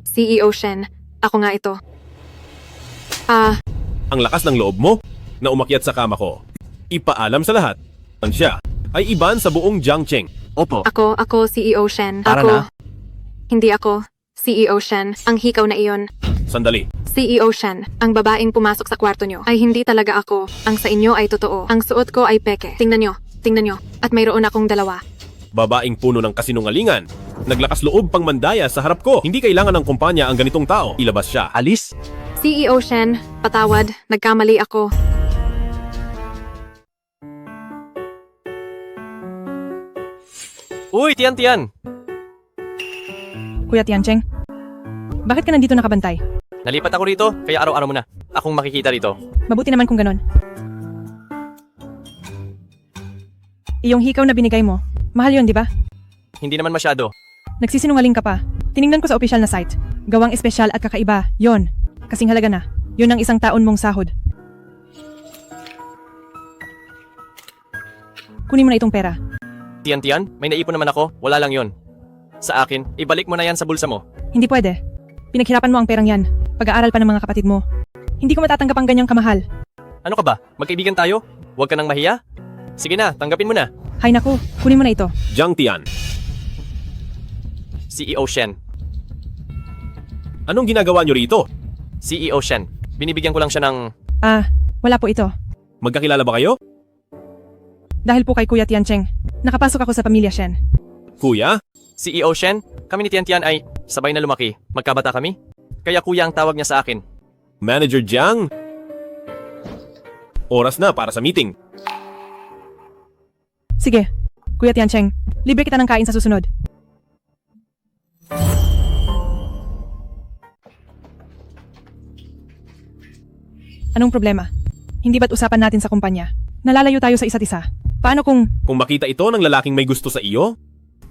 CEO Shen, ako nga ito.
Ang lakas ng loob mo na umakyat sa kama ko. Ipaalam sa lahat. Ang siya ay iban sa buong Jiangcheng.
Opo.
Ako CEO Shen.
Tara na.
Hindi ako. CEO Shen, ang hikaw na iyon.
Sandali.
CEO Shen, ang babaeng pumasok sa kwarto nyo ay hindi talaga ako. Ang sa inyo ay totoo. Ang suot ko ay peke. Tingnan nyo. At mayroon akong dalawa.
Babaeng puno ng kasinungalingan. Naglakas loob pang mandaya sa harap ko. Hindi kailangan ng kumpanya ang ganitong tao. Ilabas siya.
Alis?
CEO Shen, patawad. Nagkamali ako.
Uy, Tian!
Kuya Tiancheng, bakit ka nandito nakabantay?
Nalipat ako rito, kaya araw-araw mo na. Akong makikita rito.
Mabuti naman kung ganon. Iyong hikaw na binigay mo, mahal yun, di ba?
Hindi naman masyado.
Nagsisinungaling ka pa. Tiningnan ko sa opisyal na site. Gawang espesyal at kakaiba, yon. Kasing halaga na. Yun ang isang taon mong sahod. Kunin mo na itong pera.
Tiyan, may naipon naman ako. Wala lang yon. Sa akin, ibalik mo na yan sa bulsa mo.
Hindi pwede. Pinaghirapan mo ang perang yan. Pag-aaral pa ng mga kapatid mo. Hindi ko matatanggap ang ganyang kamahal.
Ano ka ba? Magkaibigan tayo? Huwag ka nang mahiya? Sige na, tanggapin mo na.
Hay naku, kunin mo na ito.
Jiang Tian,
CEO Shen.
anong ginagawa niyo rito?
CEO Shen. Binibigyan ko lang siya ng...
Wala po ito.
Magkakilala ba kayo?
Dahil po kay Kuya Tiancheng, nakapasok ako sa pamilya Shen.
Kuya?
CEO Shen, kami ni Tian ay sabay na lumaki. Magkabata kami. Kaya kuya ang tawag niya sa akin.
Manager Jiang? Oras na para sa meeting.
Sige, Kuya Tiancheng, libre kita ng kain sa susunod. Anong problema? Hindi ba't usapan natin sa kumpanya? Nalalayo tayo sa isa't isa. Paano kung...
Kung makita ito ng lalaking may gusto sa iyo,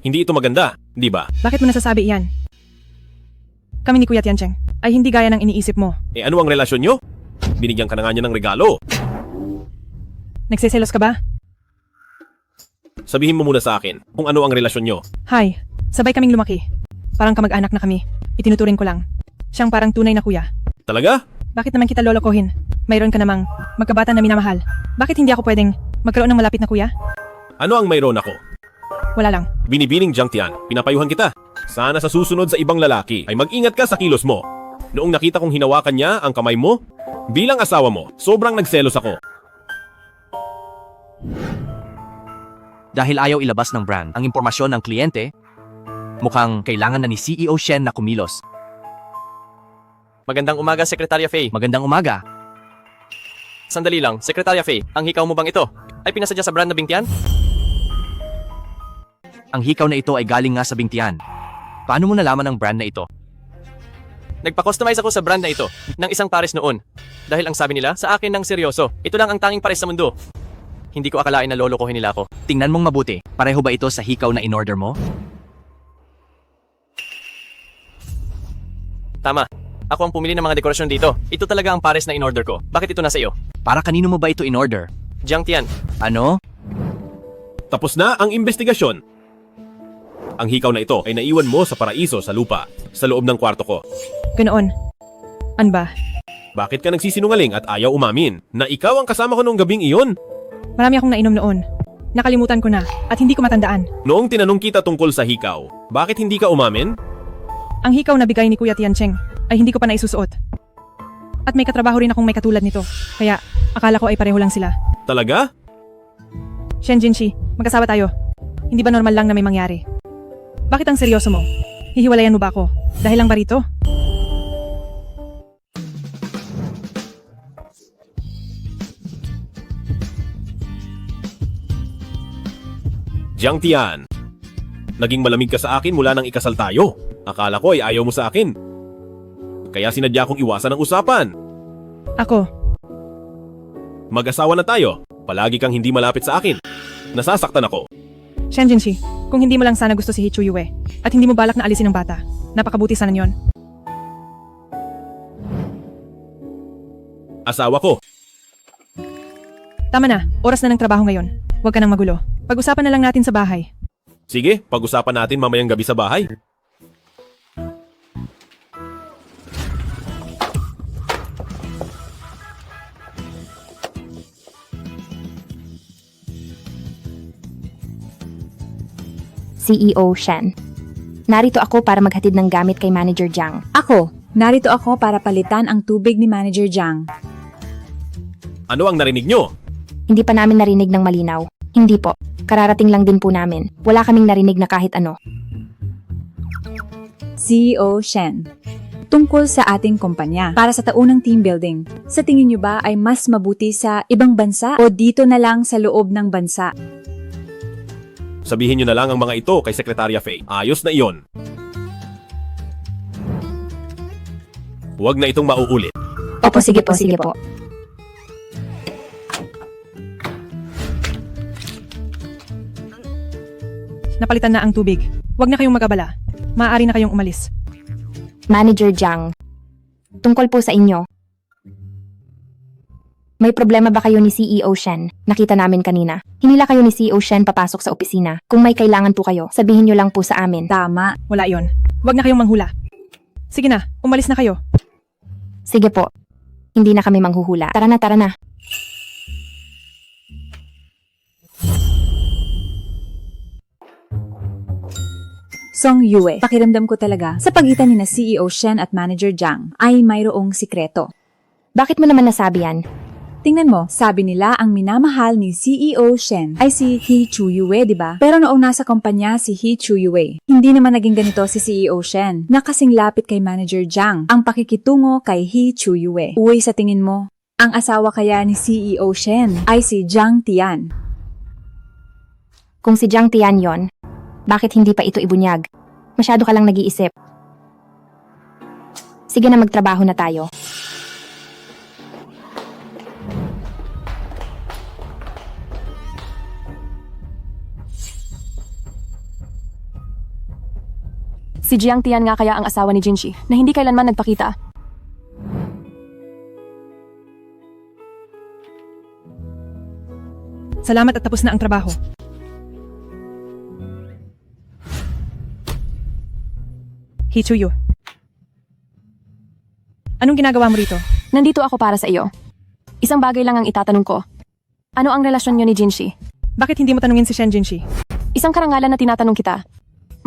hindi ito maganda, di ba?
Bakit mo nasasabi iyan? Kami ni Kuya Tiancheng ay hindi gaya ng iniisip mo.
Eh ano ang relasyon nyo? Binigyan ka na nga niya ng regalo.
Nagsiselos ka ba?
Sabihin mo muna sa akin kung ano ang relasyon nyo.
Hi, sabay kaming lumaki. Parang kamag-anak na kami. Itinuturing ko lang. Siyang parang tunay na kuya.
Talaga?
Bakit naman kita lolokohin? Mayroon ka namang magkabata na minamahal. Bakit hindi ako pwedeng magkaroon ng malapit na kuya?
Ano ang mayroon ako?
Wala lang.
Binibining Jiang Tian, pinapayuhan kita. Sana sa susunod sa ibang lalaki ay mag-ingat ka sa kilos mo. Noong nakita kong hinawakan niya ang kamay mo, bilang asawa mo, sobrang nagselos ako.
Dahil ayaw ilabas ng brand ang impormasyon ng kliyente, mukhang kailangan na ni CEO Shen na kumilos. Magandang umaga, Sekretarya Fei. Magandang umaga. Sandali lang, Sekretarya Fei, ang hikaw mo bang ito ay pinasadya sa brand na Bingtian? Ang hikaw na ito ay galing nga sa Bingtian. Paano mo nalaman ang brand na ito? Nagpa-customize ako sa brand na ito ng isang pares noon. Dahil ang sabi nila sa akin ng seryoso, ito lang ang tanging pares sa mundo. Hindi ko akalain na lolokohin nila ako. Tingnan mong mabuti, pareho ba ito sa hikaw na in-order mo? Tama. Ako ang pumili ng mga dekorasyon dito. Ito talaga ang pares na in-order ko. Bakit ito nasa iyo? Para kanino mo ba ito in-order? Jiang Tian. Ano?
Tapos na ang investigasyon. Ang hikaw na ito ay naiwan mo sa paraiso sa lupa, sa loob ng kwarto ko.
Ganoon. An ba?
Bakit ka nagsisinungaling at ayaw umamin na ikaw ang kasama ko noong gabing iyon?
Marami akong nainom noon. Nakalimutan ko na at hindi ko matandaan.
Noong tinanong kita tungkol sa hikaw, bakit hindi ka umamin?
Ang hikaw na bigay ni Kuya Tiancheng ay hindi ko pa naisusuot. At may katrabaho rin akong may katulad nito. Kaya akala ko ay pareho lang sila.
Talaga?
Shen Jinshi, magkasama tayo. Hindi ba normal lang na may mangyari? Bakit ang seryoso mo? Hihiwalayan mo ba ako? Dahil lang ba rito?
Jiang Tian, naging malamig ka sa akin mula nang ikasal tayo. Akala ko ay ayaw mo sa akin. Kaya sinadya kong iwasan ang usapan.
Ako.
Mag-asawa na tayo. Palagi kang hindi malapit sa akin. Nasasaktan ako.
Shen Jinshi, kung hindi mo lang sana gusto si Hee Chuyue at hindi mo balak na alisin ang bata, napakabuti sana yon.
Asawa ko.
Tama na, oras na ng trabaho ngayon. Huwag ka nang magulo. Pag-usapan na lang natin sa bahay.
Sige, pag-usapan natin mamayang gabi sa bahay.
CEO Shen. Narito ako para maghatid ng gamit kay Manager Jiang.
Ako, narito ako para palitan ang tubig ni Manager Jiang.
Ano ang narinig nyo?
Hindi pa namin narinig ng malinaw. Hindi po. Kararating lang din po namin. Wala kaming narinig na kahit ano.
CEO Shen. Tungkol sa ating kumpanya para sa taunang team building. Sa tingin nyo ba ay mas mabuti sa ibang bansa o dito na lang sa loob ng bansa?
Sabihin nyo na lang ang mga ito kay Sekretarya Fei. Ayos na iyon. Huwag na itong mauulit.
Opo, sige po, sige po.
Napalitan na ang tubig. Huwag na kayong mag-abala. Maaari na kayong umalis.
Manager Jiang, tungkol po sa inyo. May problema ba kayo ni CEO Shen? Nakita namin kanina. Hinila kayo ni CEO Shen papasok sa opisina. Kung may kailangan po kayo, sabihin nyo lang po sa amin.
Tama.
Wala yon. Huwag na kayong manghula. Sige na, umalis na kayo.
Sige po. Hindi na kami manghuhula. Tara na, tara na.
Song Yue, pakiramdam ko talaga sa pagitan ni na CEO Shen at Manager Jiang ay mayroong sikreto.
Bakit mo naman nasabi yan?
Tingnan mo, sabi nila ang minamahal ni CEO Shen ay si He Chuyue, di ba? Pero noong nasa kumpanya si He Chuyue, hindi naman naging ganito si CEO Shen na kasing lapit kay Manager Jiang ang pakikitungo kay He Chuyue. Uy, sa tingin mo, ang asawa kaya ni CEO Shen ay si Jiang Tian.
Kung si Jiang Tian yon, bakit hindi pa ito ibunyag? Masyado ka lang nag-iisip. Sige na, magtrabaho na tayo.
Si Jiang Tian nga kaya ang asawa ni Jinshi na hindi kailanman nagpakita.
Salamat at tapos na ang trabaho. Hichuyo. Anong ginagawa mo rito?
Nandito ako para sa iyo. Isang bagay lang ang itatanong ko. Ano ang relasyon niyo ni Jinshi?
Bakit hindi mo tanungin si Shen Jinshi?
Isang karangalan na tinatanong kita.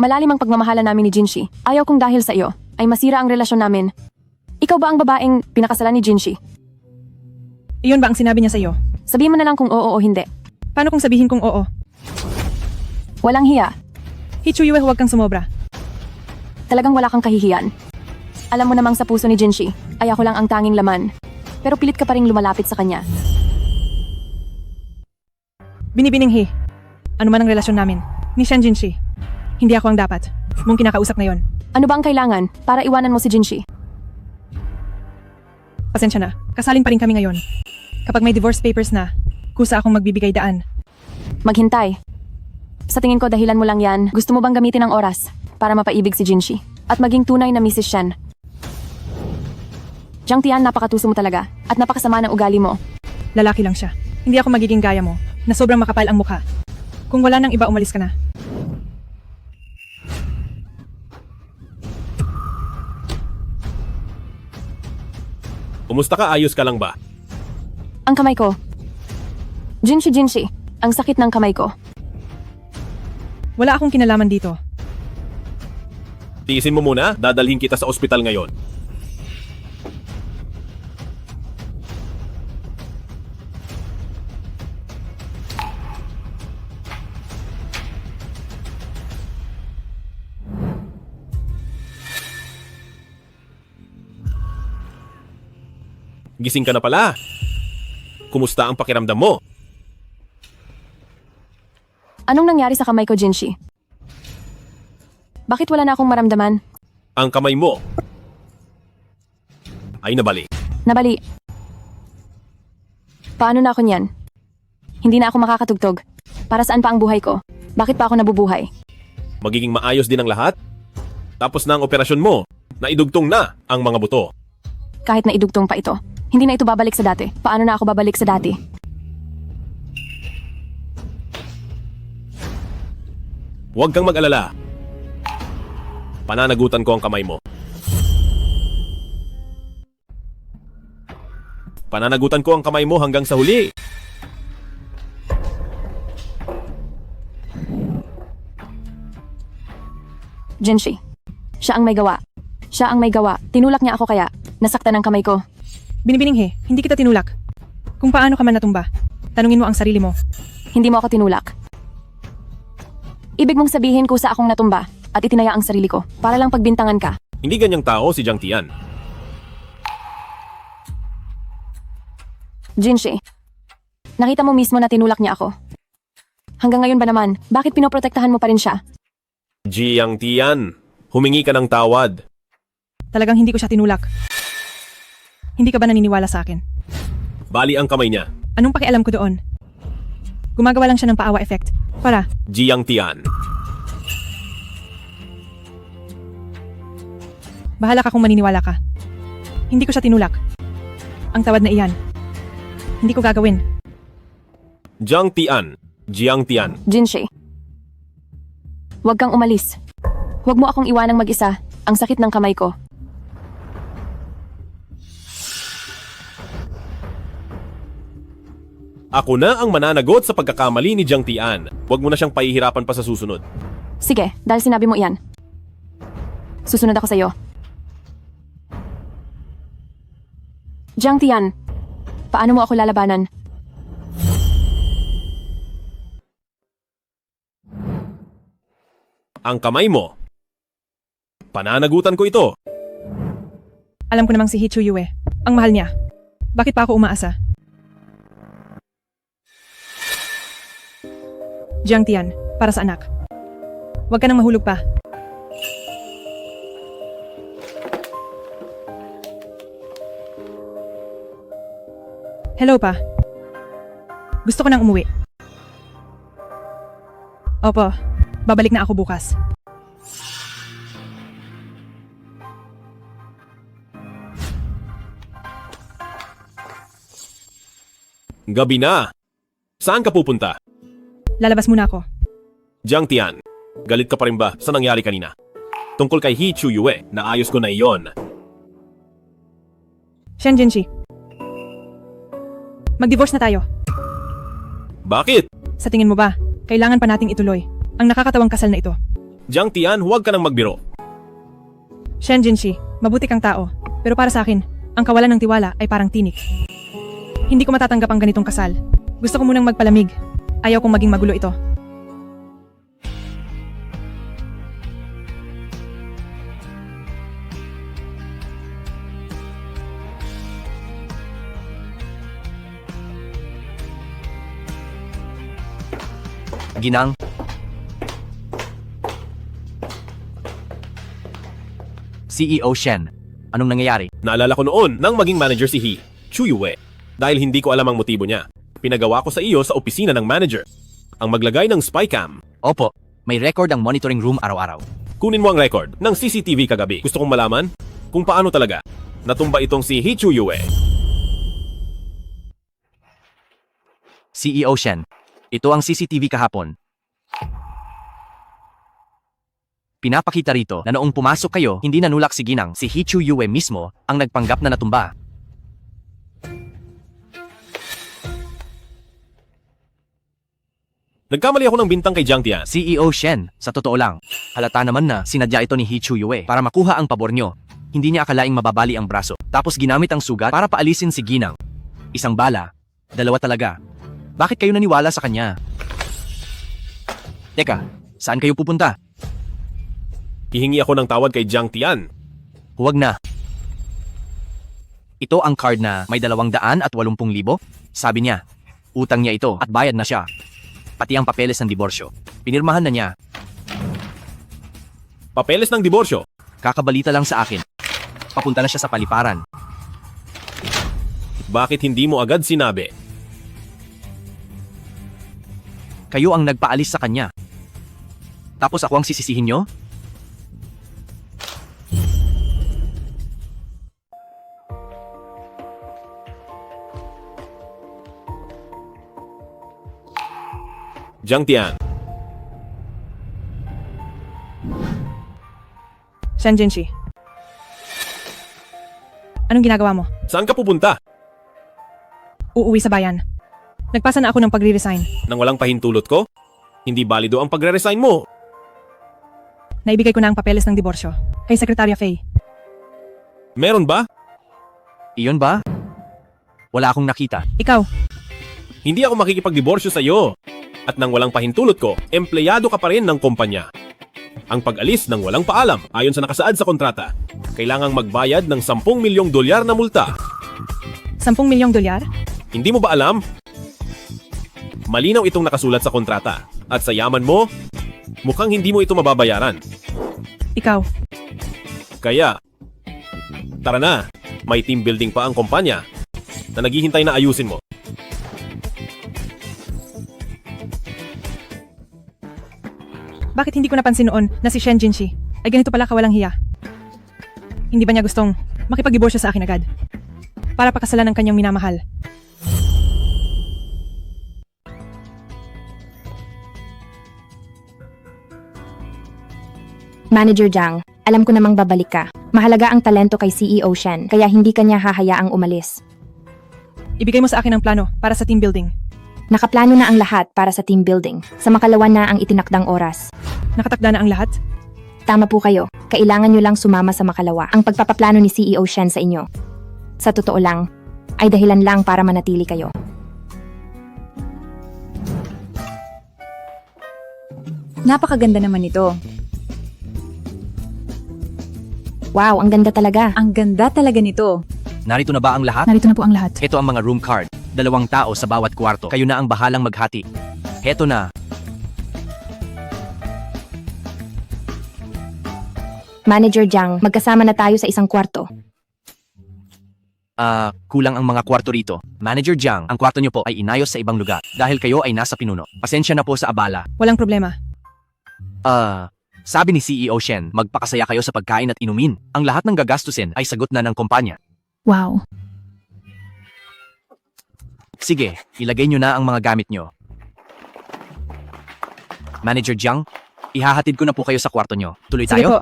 Malalim ang pagmamahala namin ni Jinshi. Ayaw kong dahil sa iyo ay masira ang relasyon namin. Ikaw ba ang babaeng pinakasalan ni Jinshi?
Iyon ba ang sinabi niya sa iyo?
Sabihin mo na lang kung oo o hindi.
Paano kung sabihin kong oo?
Walang hiya.
Hichuyo, huwag kang sumobra.
Talagang wala kang kahihiyan. Alam mo namang sa puso ni Jinshi ay ako lang ang tanging laman. Pero pilit ka pa rin lumalapit sa kanya.
Binibining He. Ano man ang relasyon namin ni Shen Jinshi. Hindi ako ang dapat mong kinakausap ngayon.
Ano ba ang kailangan para iwanan mo si Jinshi?
Pasensya na, kasalin pa rin kami ngayon. Kapag may divorce papers na, kusa akong magbibigay daan.
Maghintay. Sa tingin ko dahilan mo lang yan. Gusto mo bang gamitin ang oras para mapaibig si Jinshi at maging tunay na Mrs. Shen? Jiang Tian, napakatuso mo talaga at napakasama ng ugali mo.
Lalaki lang siya. Hindi ako magiging gaya mo na sobrang makapal ang mukha. Kung wala nang iba, umalis ka na.
Kumusta ka? Ayos ka lang ba?
Ang kamay ko. Jinshi, ang sakit ng kamay ko.
Wala akong kinalaman dito.
Tiisin mo muna, dadalhin kita sa ospital ngayon. Gising ka na pala. Kumusta ang pakiramdam mo?
Anong nangyari sa kamay ko, Jinshi? Bakit wala na akong maramdaman?
Ang kamay mo ay nabali.
Nabali. Paano na ako niyan? Hindi na ako makakatugtog. Para saan pa ang buhay ko? Bakit pa ako nabubuhay?
Magiging maayos din ang lahat. Tapos na ang operasyon mo. Naidugtong na ang mga buto.
Kahit na idugtong pa ito, hindi na ito babalik sa dati. Paano na ako babalik sa dati?
Huwag kang mag-alala. Pananagutan ko ang kamay mo. Pananagutan ko ang kamay mo hanggang sa huli.
Jinshi, siya ang may gawa. Siya ang may gawa. Tinulak niya ako kaya nasaktan ang kamay ko.
Binibining He, hindi kita tinulak. Kung paano ka man natumba, tanungin mo ang sarili mo.
Hindi mo ako tinulak. Ibig mong sabihin kusa akong natumba at itinaya ang sarili ko para lang pagbintangan ka.
Hindi ganyang tao si Jiang Tian.
Jinshi, nakita mo mismo na tinulak niya ako. Hanggang ngayon ba naman, bakit pinoprotektahan mo pa rin siya?
Jiang Tian, humingi ka ng tawad.
Talagang hindi ko siya tinulak. Hindi ka ba naniniwala sa akin?
Bali ang kamay niya.
Anong pakialam ko doon? Gumagawa lang siya ng paawa effect. Para.
Jiang Tian.
Bahala ka kung maniniwala ka. Hindi ko siya tinulak. Ang tawad na iyan. Hindi ko gagawin.
Jiang Tian. Jiang Tian.
Jinshi. Huwag kang umalis. Huwag mo akong iwanang mag-isa. Ang sakit ng kamay ko.
Ako na ang mananagot sa pagkakamali ni Jiang Tian. Huwag mo na siyang pahihirapan pa sa susunod.
Sige, dahil sinabi mo iyan. Susunod ako sa'yo. Jiang Tian, paano mo ako lalabanan?
Ang kamay mo. Pananagutan ko ito.
Alam ko namang si He Chuyue. Ang mahal niya. Bakit pa ako umaasa? Jiang Tian, para sa anak. Huwag ka nang mahulog pa. Hello pa. Gusto ko nang umuwi. Opo, babalik na ako bukas.
Gabi na. Saan ka pupunta?
Lalabas muna ako.
Jiang Tian, galit ka pa rin ba sa nangyari kanina? Tungkol kay He Chuyue, naayos ko na iyon.
Shen Jinshi. Mag-divorce na tayo.
Bakit?
Sa tingin mo ba, kailangan pa nating ituloy ang nakakatawang kasal na ito?
Jiang Tian, huwag ka nang magbiro.
Shen Jinshi, mabuti kang tao. Pero para sa akin, ang kawalan ng tiwala ay parang tinik. Hindi ko matatanggap ang ganitong kasal. Gusto ko munang magpalamig. Ayaw kong maging magulo ito.
Ginang. CEO Shen, anong nangyayari?
Naalala ko noon nang maging manager si He Chuyue. Dahil hindi ko alam ang motibo niya. Pinagawa ko sa iyo sa opisina ng manager. Ang maglagay ng spy cam.
Opo, may record ang monitoring room araw-araw.
Kunin mo ang record ng CCTV kagabi. Gusto kong malaman kung paano talaga natumba itong si He Chuyue.
CEO Shen, ito ang CCTV kahapon. Pinapakita rito na noong pumasok kayo, hindi nanulak si Ginang, si He Chuyue mismo ang nagpanggap na natumba.
Nagkamali ako ng bintang kay Jiang Tian.
CEO Shen, sa totoo lang, halata naman na sinadya ito ni He Chuyue para makuha ang pabor nyo. Hindi niya akalaing mababali ang braso, tapos ginamit ang sugat para paalisin si Ginang. Isang bala, dalawa talaga. Bakit kayo naniwala sa kanya? Teka, saan kayo pupunta?
Hihingi ako ng tawad kay Jiang Tian.
Huwag na. Ito ang card na may 280,000. Sabi niya, utang niya ito at bayad na siya. Pati ang papeles ng diborsyo. Pinirmahan na niya.
Papeles ng diborsyo?
Kakabalita lang sa akin. Papunta na siya sa paliparan.
Bakit hindi mo agad sinabi?
Kayo ang nagpaalis sa kanya. Tapos ako ang sisisihin nyo?
Jiang Tian.
Shen Jinshi. Anong ginagawa mo?
Saan ka pupunta?
Uuwi sa bayan. Nagpasa na ako ng pagre-resign.
Nang walang pahintulot ko? Hindi balido ang pagre-resign mo.
Naibigay ko na ang papeles ng diborsyo kay Sekretarya Faye.
Meron ba?
Iyon ba? Wala akong nakita.
Ikaw.
Hindi ako makikipagdiborsyo sa iyo. At nang walang pahintulot ko, empleyado ka pa rin ng kumpanya. Ang pag-alis ng walang paalam, ayon sa nakasaad sa kontrata, kailangang magbayad ng $10 milyong na multa.
$10 milyong?
Hindi mo ba alam? Malinaw itong nakasulat sa kontrata. At sa yaman mo, mukhang hindi mo ito mababayaran.
Ikaw.
Kaya, tara na, may team building pa ang kumpanya na naghihintay na ayusin mo.
Bakit hindi ko napansin noon na si Shen Jinshi ay ganito pala kawalang hiya? Hindi ba niya gustong makipagdiborsyo sa akin agad? Para pakasalan ng kanyang minamahal.
Manager Jiang, alam ko namang babalik ka. Mahalaga ang talento kay CEO Shen, kaya hindi kanya hahayaang umalis.
Ibigay mo sa akin ang plano para sa team building.
Nakaplano na ang lahat para sa team building. Sa makalawa na ang itinakdang oras.
Nakatakda na ang lahat?
Tama po kayo. Kailangan nyo lang sumama sa makalawa. Ang pagpapaplano ni CEO Shen sa inyo. Sa totoo lang, ay dahilan lang para manatili kayo.
Napakaganda naman ito.
Wow, ang ganda talaga.
Ang ganda talaga nito.
Narito na ba ang lahat?
Narito na po ang lahat.
Ito ang mga room card. 2 tao sa bawat kwarto. Kayo na ang bahalang maghati. Heto na.
Manager Jiang, magkasama na tayo sa isang kwarto.
Kulang ang mga kwarto rito. Manager Jiang, ang kwarto niyo po ay inayos sa ibang lugar dahil kayo ay nasa pinuno. Pasensya na po sa abala.
Walang problema.
Sabi ni CEO Shen, magpakasaya kayo sa pagkain at inumin. Ang lahat ng gagastusin ay sagot na ng kumpanya.
Wow.
Sige, ilagay nyo na ang mga gamit nyo. Manager Jiang, ihahatid ko na po kayo sa kwarto nyo. Tuloy
Sige
tayo?
po.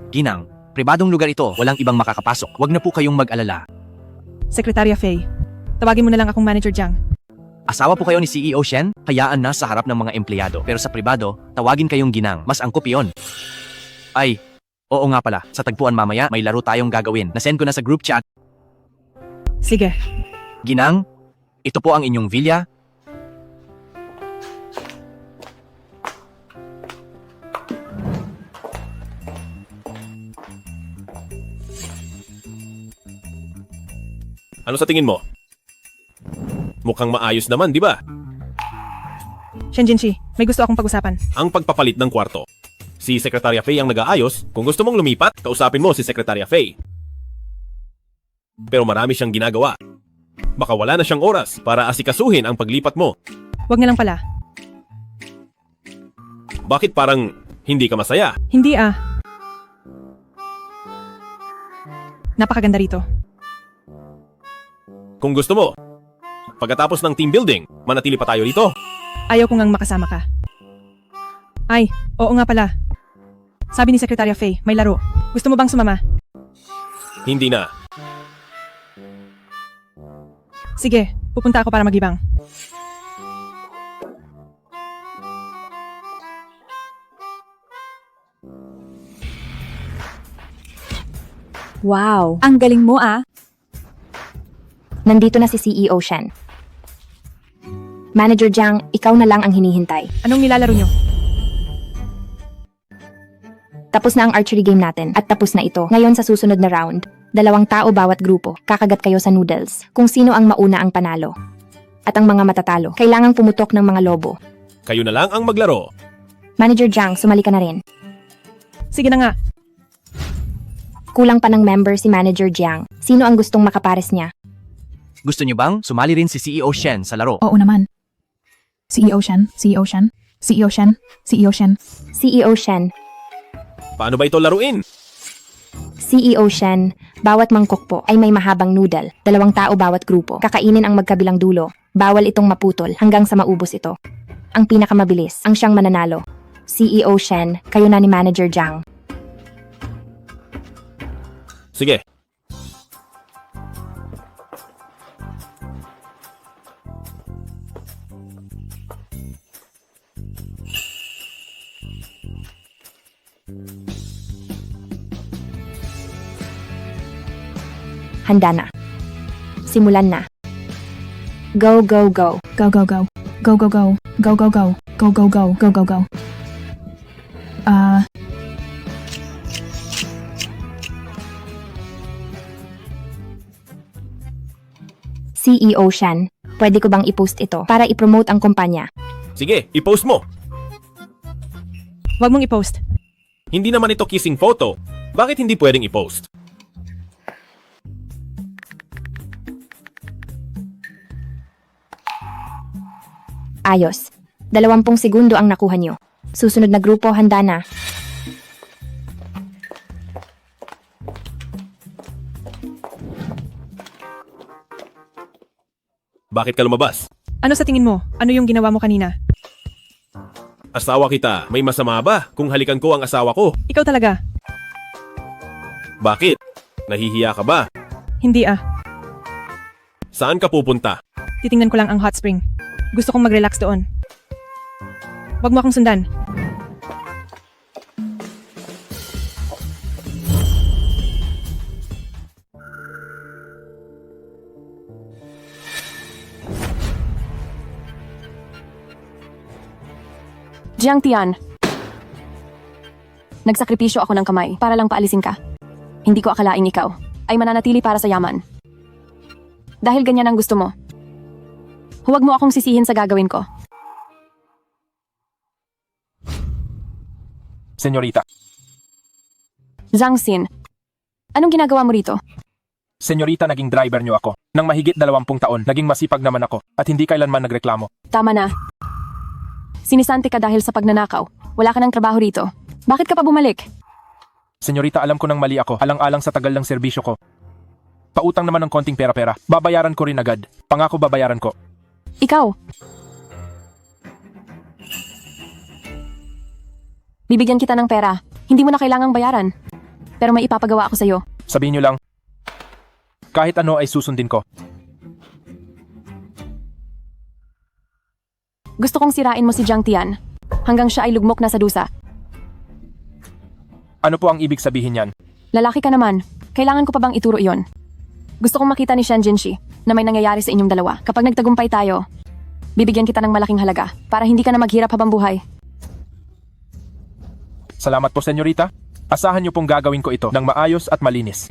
Ginang, pribadong lugar ito. Walang ibang makakapasok. Huwag na po kayong mag-alala.
Sekretarya Faye, tawagin mo na lang akong Manager Jiang.
Asawa po kayo ni CEO Shen? Hayaan na sa harap ng mga empleyado. Pero sa pribado, tawagin kayong Ginang. Mas angkop iyon. Ay, oo nga pala. Sa tagpuan mamaya, may laro tayong gagawin. Nasend ko na sa group chat.
Sige.
Ginang, ito po ang inyong villa.
Ano sa tingin mo? Mukhang maayos naman, di ba?
Shen Jinshi, may gusto akong pag-usapan.
Ang pagpapalit ng kwarto. Si Sekretarya Faye ang nag-aayos. Kung gusto mong lumipat, kausapin mo si Sekretarya Faye. Pero marami siyang ginagawa. Baka wala na siyang oras para asikasuhin ang paglipat mo.
Wag na lang pala.
Bakit parang hindi ka masaya?
Hindi Napakaganda rito.
Kung gusto mo, pagkatapos ng team building, manatili pa tayo rito.
Ayaw ko ngang makasama ka. Ay, oo nga pala. Sabi ni Sekretarya Faye, may laro. Gusto mo bang sumama?
Hindi na.
Sige, pupunta ako para maglibang.
Wow, ang galing mo
Nandito na si CEO Shen. Manager Jiang, ikaw na lang ang hinihintay.
Anong nilalaro nyo?
Tapos na ang archery game natin at tapos na ito. Ngayon sa susunod na round, 2 tao bawat grupo. Kakagat kayo sa noodles. Kung sino ang mauna ang panalo. At ang mga matatalo, kailangang pumutok ng mga lobo.
Kayo na lang ang maglaro.
Manager Jiang, sumali ka na rin.
Sige na nga.
Kulang pa ng member si Manager Jiang. Sino ang gustong makapares niya?
Gusto nyo bang sumali rin si CEO Shen sa laro?
Oo naman. CEO Shen, CEO Shen, CEO Shen, CEO Shen.
CEO Shen,
Paano ba ito laruin?
CEO Shen, bawat mangkok po ay may mahabang noodle. 2 tao bawat grupo. Kakainin ang magkabilang dulo. Bawal itong maputol hanggang sa maubos ito. Ang pinakamabilis, ang siyang mananalo. CEO Shen, kayo na ni Manager Jiang.
Sige.
Handa na. Simulan na. Go, go, go.
Go, go, go. Go, go, go. Go, go, go. Go, go, go. Go, go, go.
CEO Shen, pwede ko bang i-post ito para i-promote ang kumpanya?
Sige, i-post mo.
Huwag mong i-post.
Hindi naman ito kissing photo. Bakit hindi pwedeng i-post?
Ayos. 20 segundo ang nakuha nyo. Susunod na grupo, handa na.
Bakit ka lumabas?
Ano sa tingin mo? Ano yung ginawa mo kanina?
Asawa kita, may masama ba kung halikan ko ang asawa ko?
Ikaw talaga.
Bakit? Nahihiya ka ba?
Hindi ah.
Saan ka pupunta?
Titingnan ko lang ang hot spring. Gusto kong mag-relax doon. Huwag mo akong sundan.
Jiang Tian. Nagsakripisyo ako ng kamay para lang paalisin ka. Hindi ko akalaing ikaw ay mananatili para sa yaman. Dahil ganyan ang gusto mo. Huwag mo akong sisihin sa gagawin ko.
Senyorita.
Zhang Xin, anong ginagawa mo rito?
Senyorita, naging driver niyo ako. Nang mahigit 20 taon, naging masipag naman ako at hindi kailanman nagreklamo.
Tama na. Sinisante ka dahil sa pagnanakaw. Wala ka ng trabaho rito. Bakit ka pa bumalik?
Senyorita, alam ko nang mali ako, alang-alang sa tagal ng serbisyo ko. Pautang naman ng konting pera-pera. Babayaran ko rin agad. Pangako babayaran ko.
Ikaw. Bibigyan kita ng pera. Hindi mo na kailangang bayaran. Pero may ipapagawa ako sa'yo.
Sabihin niyo lang, kahit ano ay susundin ko.
Gusto kong sirain mo si Jiang Tian hanggang siya ay lugmok na sa dusa.
Ano po ang ibig sabihin niyan?
Lalaki ka naman. Kailangan ko pa bang ituro iyon? Gusto kong makita ni Shen Jinshi na may nangyayari sa inyong dalawa. Kapag nagtagumpay tayo, bibigyan kita ng malaking halaga para hindi ka na maghirap habang buhay.
Salamat po, senyorita. Asahan niyo pong gagawin ko ito ng maayos at malinis.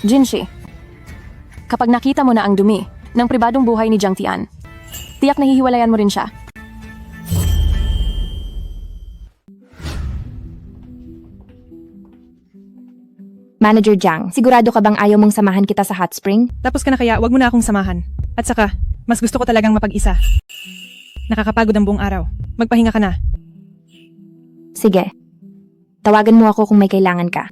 Jinshi, kapag nakita mo na ang dumi ng pribadong buhay ni Jiang Tian, tiyak na hihiwalayan mo rin siya.
Manager Jiang, sigurado ka bang ayaw mong samahan kita sa hot spring?
Tapos ka na kaya, wag mo na akong samahan. At saka, mas gusto ko talagang mapag-isa. Nakakapagod ang buong araw. Magpahinga ka na.
Sige. Tawagan mo ako kung may kailangan ka.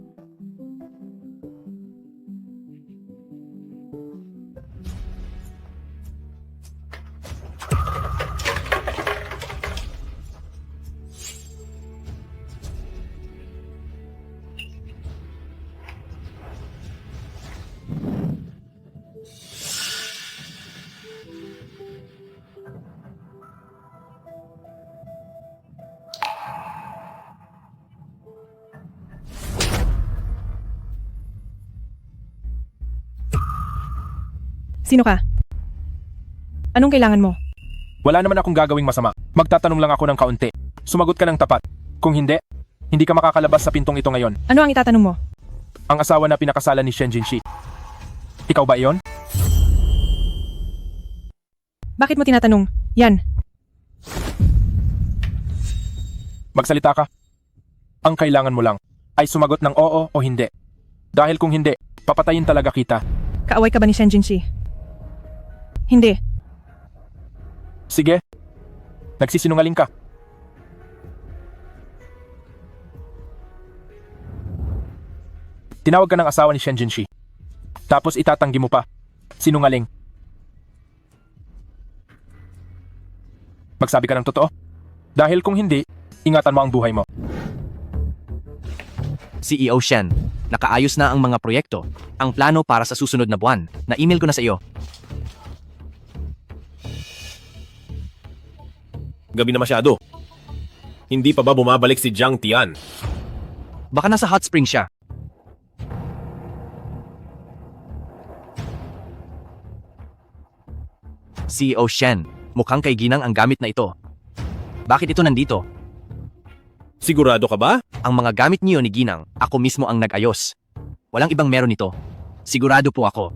Sino ka? Anong kailangan mo?
Wala naman akong gagawing masama. Magtatanong lang ako ng kaunti. Sumagot ka ng tapat. Kung hindi, hindi ka makakalabas sa pintong ito ngayon.
Ano ang itatanong mo?
Ang asawa na pinakasalan ni Shen Jinshi. Ikaw ba iyon?
Bakit mo tinatanong? Yan.
Magsalita ka. Ang kailangan mo lang ay sumagot ng oo o hindi. Dahil kung hindi, papatayin talaga kita.
Kaaway ka ba ni Shen Jinshi? Hindi.
Sige. Nagsisinungaling ka. Tinawag ka ng asawa ni Shen Jinshi. Tapos itatanggi mo pa. Sinungaling. Magsabi ka ng totoo. Dahil kung hindi, ingatan mo ang buhay mo.
CEO Shen, nakaayos na ang mga proyekto. Ang plano para sa susunod na buwan. Na-email ko na sa iyo.
Gabi na masyado. Hindi pa ba bumabalik si Jiang Tian?
Baka nasa hot spring siya. CEO Shen, mukhang kay Ginang ang gamit na ito. Bakit ito nandito?
Sigurado ka ba?
Ang mga gamit niyo ni Ginang, ako mismo ang nag-ayos. Walang ibang meron nito. Sigurado po ako.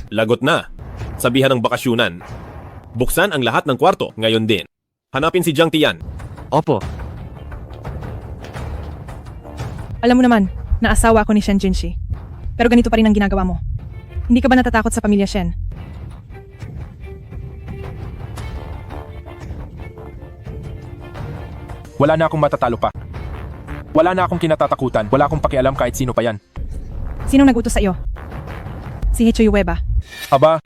Lagot na. Sabihan ng bakasyunan. Buksan ang lahat ng kwarto ngayon din. Hanapin si Jiang Tian.
Opo.
Alam mo naman, na asawa ako ni Shen Jinshi. Pero ganito pa rin ang ginagawa mo. Hindi ka ba natatakot sa pamilya Shen?
Wala na akong matatalo pa. Wala na akong kinatatakutan. Wala akong pakialam kahit sino pa yan.
Sinong nag-utos sa iyo? Si Hichuyue ba?
Aba,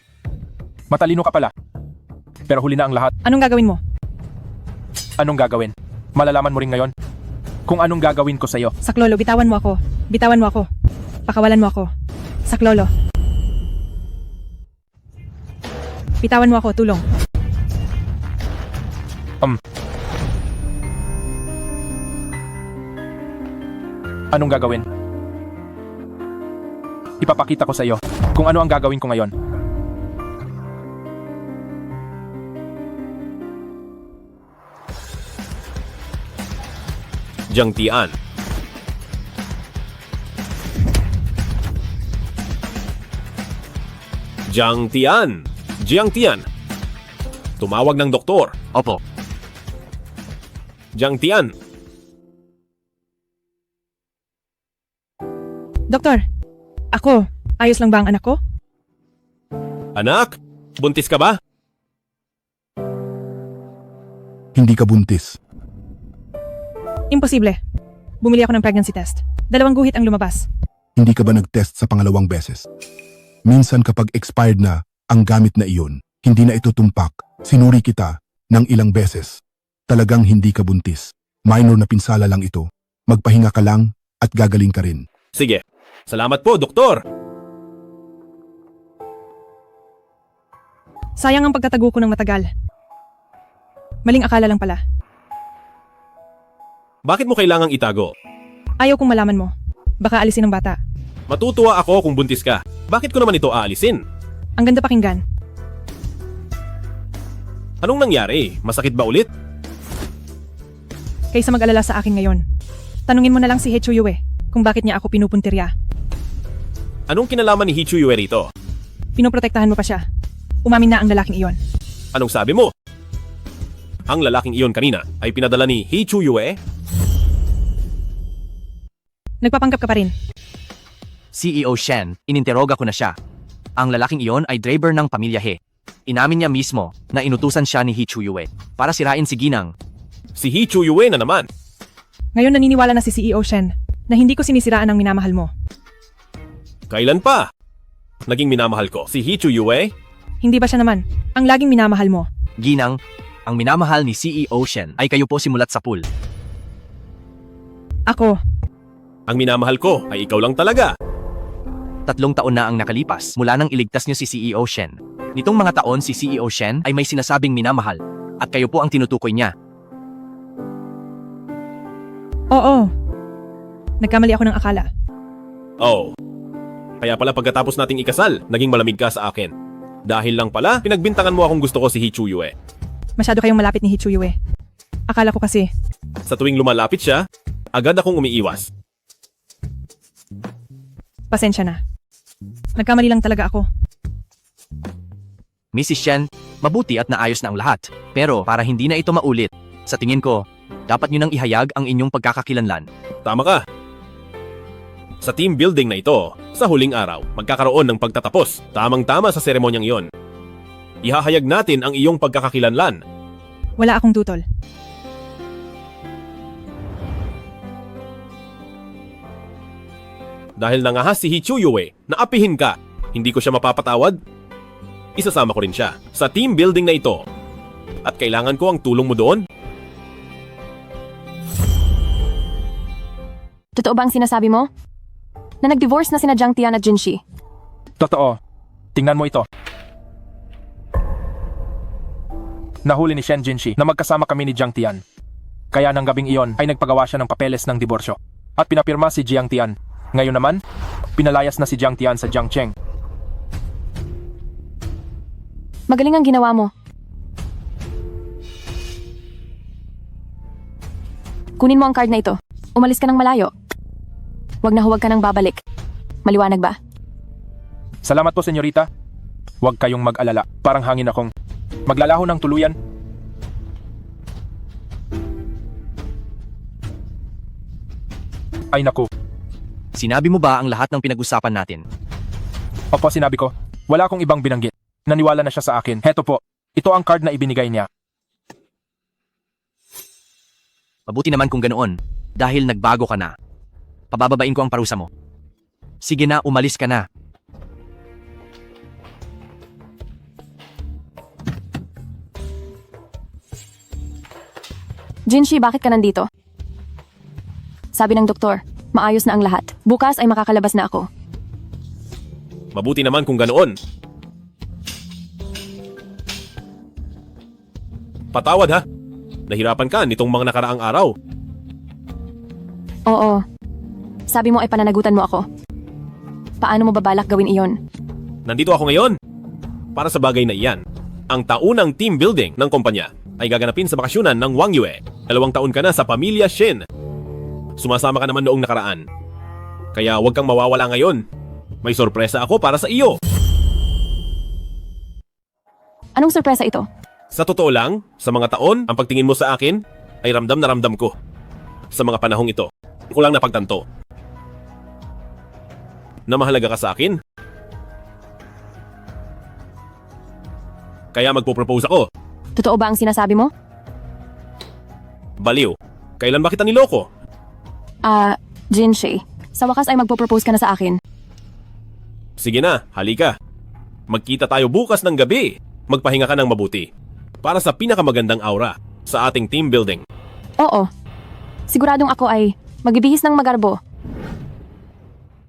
matalino ka pala. Pero huli na ang lahat.
Anong gagawin mo?
Anong gagawin? Malalaman mo rin ngayon kung anong gagawin ko sa'yo.
Saklolo, bitawan mo ako. Bitawan mo ako. Pakawalan mo ako. Saklolo. Bitawan mo ako, tulong.
Anong gagawin? Ipapakita ko sa iyo kung ano ang gagawin ko ngayon.
Jiang Tian. Jiang Tian. Jiang Tian. Tumawag ng doktor.
Opo.
Jiang Tian.
Doktor, ako, ayos lang ba ang anak ko?
Anak, buntis ka ba?
Hindi ka buntis.
Imposible. Bumili ako ng pregnancy test. 2 guhit ang lumabas.
Hindi ka ba nag-test sa pangalawang beses? Minsan kapag expired na ang gamit na iyon, hindi na ito tumpak. Sinuri kita ng ilang beses. Talagang hindi ka buntis. Minor na pinsala lang ito. Magpahinga ka lang at gagaling ka rin.
Sige. Salamat po, doktor.
Sayang ang pagtatago ko ng matagal. Maling akala lang pala.
Bakit mo kailangang itago?
Ayaw kong malaman mo. Baka alisin ang bata.
Matutuwa ako kung buntis ka. Bakit ko naman ito aalisin?
Ang ganda pakinggan.
Anong nangyari? Masakit ba ulit?
Kaysa mag-alala sa akin ngayon. Tanungin mo na lang si Hichuyue kung bakit niya ako pinupuntirya.
Anong kinalaman ni Hichuyue rito?
Pinoprotektahan mo pa siya. Umamin na ang lalaking iyon.
Anong sabi mo? Ang lalaking iyon kanina ay pinadala ni Hichuyue?
Nagpapanggap ka pa rin.
CEO Shen, ininteroga ko na siya. Ang lalaking iyon ay driver ng pamilya He. Inamin niya mismo na inutusan siya ni Hichuyue para sirain si Ginang.
Si Hichuyue na naman.
Ngayon naniniwala na si CEO Shen na hindi ko sinisiraan ang minamahal mo.
Kailan pa? Naging minamahal ko si Hichuyue?
Hindi ba siya naman ang laging minamahal mo?
Ginang, ang minamahal ni CEO Shen ay kayo po simulat sa pool.
Ako.
Ang minamahal ko ay ikaw lang talaga.
3 taon na ang nakalipas mula nang iligtas niyo si CEO Shen. Nitong mga taon si CEO Shen ay may sinasabing minamahal at kayo po ang tinutukoy niya.
Oo. Nagkamali ako ng akala.
Oh. Kaya pala pagkatapos nating ikasal, naging malamig ka sa akin. Dahil lang pala, pinagbintangan mo akong gusto ko si Hichuyue.
Masyado kayong malapit ni Hichuyue. Akala ko kasi.
Sa tuwing lumalapit siya, agad akong umiiwas.
Pasensya na. Nagkamali lang talaga ako.
Mrs. Shen, mabuti at naayos na ang lahat. Pero para hindi na ito maulit, sa tingin ko, dapat niyo nang ihayag ang inyong pagkakakilanlan.
Tama ka. Sa team building na ito, sa huling araw, magkakaroon ng pagtatapos. Tamang-tama sa seremonyang iyon. Ihahayag natin ang iyong pagkakakilanlan.
Wala akong tutol.
Dahil nangahas si Hichuyue na apihin ka, hindi ko siya mapapatawad. Isasama ko rin siya sa team building na ito. At kailangan ko ang tulong mo doon.
Totoo ba ang sinasabi mo? Na nag-divorce na sina Jiang Tian at Jinshi?
Totoo. Tingnan mo ito. Nahuli ni Shen Jinshi na magkasama kami ni Jiang Tian. Kaya nang gabing iyon ay nagpagawa siya ng papeles ng diborsyo. At pinapirma si Jiang Tian. Ngayon naman, pinalayas na si Jiang Tian sa Jiangcheng.
Magaling ang ginawa mo. Kunin mo ang card na ito. Umalis ka ng malayo. Huwag na huwag ka nang babalik. Maliwanag ba?
Salamat po, senyorita. Huwag kayong mag-alala. Parang hangin akong maglalaho ng tuluyan. Ay naku.
Sinabi mo ba ang lahat ng pinag-usapan natin?
Opo, sinabi ko. Wala akong ibang binanggit. Naniwala na siya sa akin. Heto po. Ito ang card na ibinigay niya.
Mabuti naman kung ganoon, dahil nagbago ka na. Pabababain ko ang parusa mo. Sige na, umalis ka na.
Jinshi, bakit ka nandito? Sabi ng doktor, maayos na ang lahat. Bukas ay makakalabas na ako.
Mabuti naman kung ganoon. Patawad ha. Nahirapan ka nitong mga nakaraang araw.
Oo. Sabi mo ay pananagutan mo ako. Paano mo babalak gawin iyon?
Nandito ako ngayon para sa bagay na iyan. Ang taunang team building ng kumpanya ay gaganapin sa bakasyonan ng Wang Yue. 2 taon ka na sa pamilya Shen. Sumasama ka naman noong nakaraan. Kaya huwag kang mawawala ngayon. May sorpresa ako para sa iyo.
Anong sorpresa ito?
Sa totoo lang, sa mga taon, ang pagtingin mo sa akin ay ramdam na ramdam ko. Sa mga panahong ito, ko lang napagtanto na mahalaga ka sa akin. Kaya magpo-propose ako.
Totoo ba ang sinasabi mo?
Baliw. Kailan ba kita niloko?
Jinshi, sa wakas ay magpo-propose ka na sa akin.
Sige na, halika. Magkita tayo bukas ng gabi. Magpahinga ka ng mabuti. Para sa pinakamagandang aura sa ating team building.
Oo. Siguradong ako ay magbibihis ng magarbo.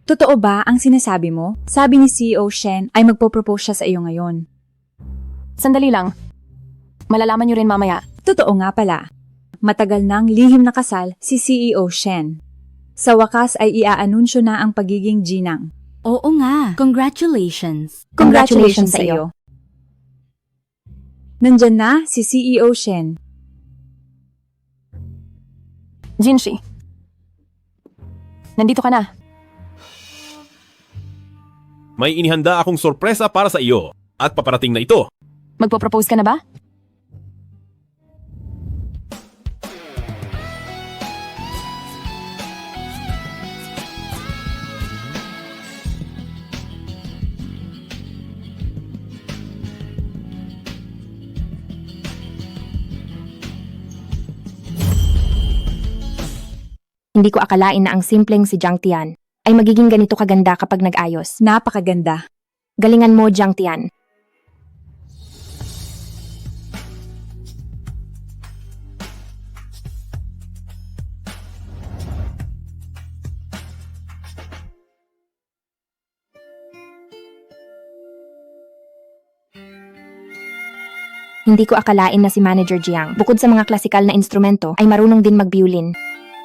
Totoo ba ang sinasabi mo? Sabi ni CEO Shen ay magpo-propose siya sa iyo ngayon.
Sandali lang. Malalaman niyo rin mamaya.
Totoo nga pala. Matagal nang lihim na kasal si CEO Shen. Sa wakas ay iaanunsyo na ang pagiging ginang.
Oo nga. Congratulations.
Congratulations sa iyo. Nandyan na si CEO Shen.
Jinshi. Nandito ka na.
May inihanda akong sorpresa para sa iyo at paparating na ito.
Magpo-propose ka na ba?
Hindi ko akalain na ang simpleng si Jiang Tian ay magiging ganito kaganda kapag nag-ayos.
Napakaganda.
Galingan mo, Jiang Tian. Hindi ko akalain na si Manager Jiang, bukod sa mga klasikal na instrumento, ay marunong din magbiolin.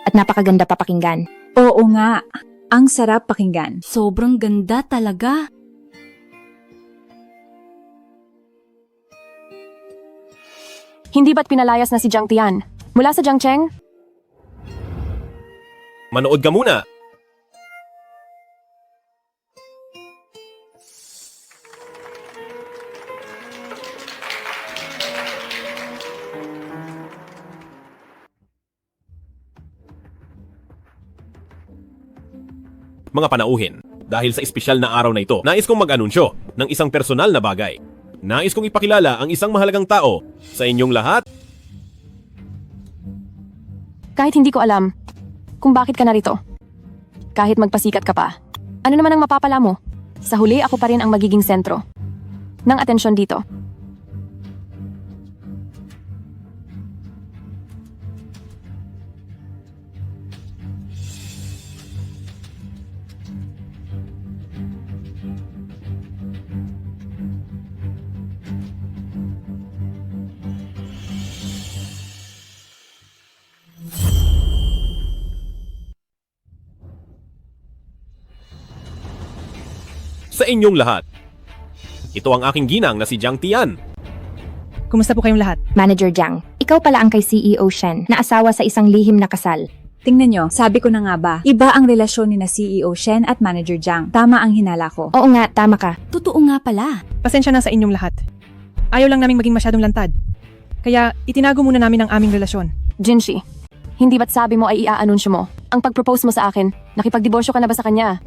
At napakaganda papakinggan.
Oo nga. Ang sarap pakinggan.
Sobrang ganda talaga.
Hindi ba't pinalayas na si Jiang Tian? Mula sa Jiangcheng?
Manood ka muna. Mga panauhin, dahil sa espesyal na araw na ito, nais kong mag-anunsyo ng isang personal na bagay. Nais kong ipakilala ang isang mahalagang tao sa inyong lahat.
Kahit hindi ko alam kung bakit ka narito. Kahit magpasikat ka pa. Ano naman ang mapapala mo? Sa huli ako pa rin ang magiging sentro ng atensyon dito.
Sa inyong lahat. Ito ang aking ginang na si Jiang Tian.
Kumusta po kayong lahat?
Manager Jiang, ikaw pala ang kay CEO Shen na asawa sa isang lihim na kasal.
Tingnan nyo, sabi ko na nga ba, iba ang relasyon ni na CEO Shen at Manager Jiang. Tama ang hinala ko.
Oo nga, tama ka.
Totoo nga pala.
Pasensya na sa inyong lahat. Ayaw lang naming maging masyadong lantad. Kaya itinago muna namin ang aming relasyon.
Jinshi, hindi ba't sabi mo ay iaanunsyo mo ang pag-propose mo sa akin? Nakipagdiborsyo ka na ba sa kanya?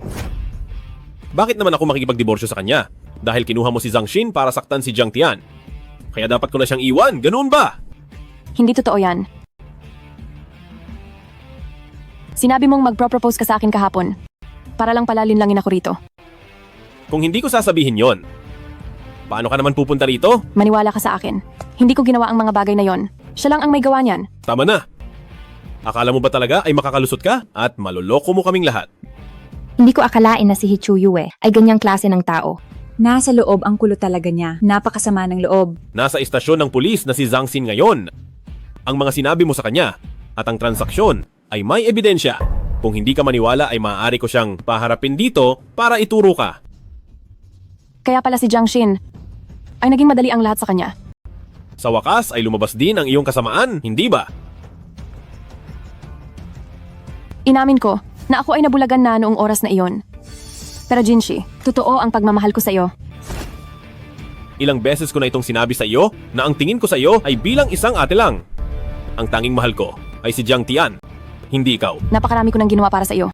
Bakit naman ako makikipagdiborsyo sa kanya? Dahil kinuha mo si Zhang Xin para saktan si Jiang Tian. Kaya dapat ko na siyang iwan, ganoon ba?
Hindi totoo yan. Sinabi mong magpro-propose ka sa akin kahapon. Para lang palalinlangin ako rito.
Kung hindi ko sasabihin yon, paano ka naman pupunta rito?
Maniwala ka sa akin. Hindi ko ginawa ang mga bagay na yon. Siya lang ang may gawa niyan.
Tama na. Akala mo ba talaga ay makakalusot ka at maloloko mo kaming lahat?
Hindi ko akalain na si He Chuyue ay ganyang klase ng tao.
Nasa loob ang kulo talaga niya. Napakasama ng loob.
Nasa istasyon ng pulis na si Zhang Xin ngayon. Ang mga sinabi mo sa kanya at ang transaksyon ay may ebidensya. Kung hindi ka maniwala ay maaari ko siyang paharapin dito para ituro ka.
Kaya pala si Zhang Xin ay naging madali ang lahat sa kanya.
Sa wakas ay lumabas din ang iyong kasamaan, hindi ba?
Inamin ko na ako ay nabulagan na noong oras na iyon. Pero Jinshi, totoo ang pagmamahal ko sa iyo.
Ilang beses ko na itong sinabi sa iyo na ang tingin ko sa iyo ay bilang isang ate lang. Ang tanging mahal ko ay si Jiang Tian, hindi ikaw.
Napakarami ko nang ginawa para sa iyo.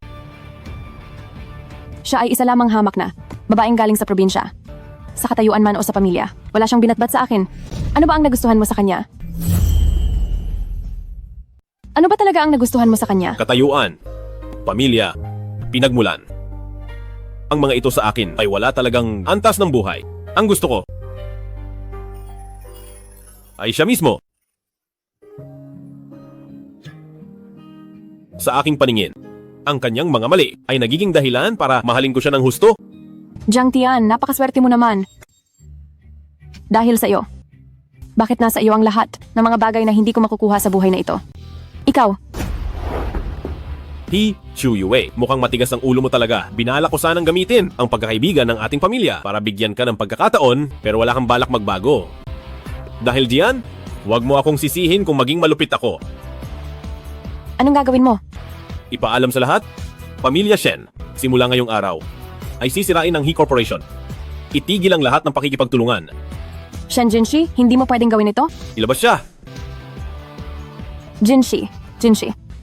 Siya ay isa lamang hamak na, babaeng galing sa probinsya. Sa katayuan man o sa pamilya, wala siyang binatbat sa akin. Ano ba ang nagustuhan mo sa kanya? Ano ba talaga ang nagustuhan mo sa kanya?
Katayuan, pamilya, pinagmulan. Ang mga ito sa akin ay wala talagang antas ng buhay. Ang gusto ko ay siya mismo. Sa aking paningin, ang kanyang mga mali ay nagiging dahilan para mahalin ko siya ng husto.
Jiang Tian, napakaswerte mo naman. Dahil sa iyo. Bakit nasa iyo ang lahat ng mga bagay na hindi ko makukuha sa buhay na ito? Ikaw.
He Chuyue, mukhang matigas ang ulo mo talaga. Binala ko sanang gamitin ang pagkakaibigan ng ating pamilya para bigyan ka ng pagkakataon pero wala kang balak magbago. Dahil diyan, huwag mo akong sisihin kung maging malupit ako.
Anong gagawin mo?
Ipaalam sa lahat, Pamilya Shen, simula ngayong araw, ay sisirain ng He Corporation. Itigil ang lahat ng pakikipagtulungan.
Shen Jinshi, hindi mo pwedeng gawin ito?
Ilabas siya.
Jinshi,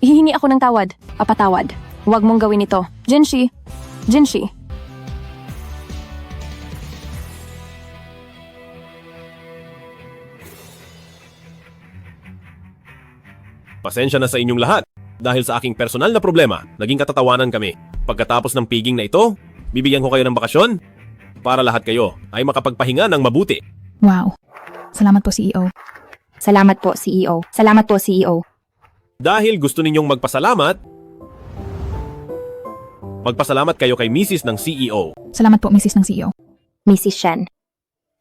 hihingi ako ng tawad. Papatawad. Huwag mong gawin ito. Jinshi.
Pasensya na sa inyong lahat. Dahil sa aking personal na problema, naging katatawanan kami. Pagkatapos ng piging na ito, bibigyan ko kayo ng bakasyon para lahat kayo ay makapagpahinga ng mabuti.
Wow. Salamat po, CEO.
Salamat po, CEO. Salamat po, CEO.
Dahil gusto ninyong magpasalamat kayo kay Mrs. ng CEO.
Salamat po, Mrs. ng CEO.
Mrs. Shen.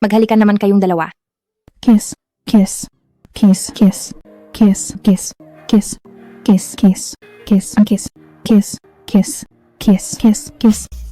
Maghalikan naman kayong dalawa.
Kiss. Kiss. Kiss. Kiss. Kiss. Kiss. Kiss. Kiss. Kiss. Kiss. Kiss. Kiss. Kiss. Kiss. Kiss. Kiss.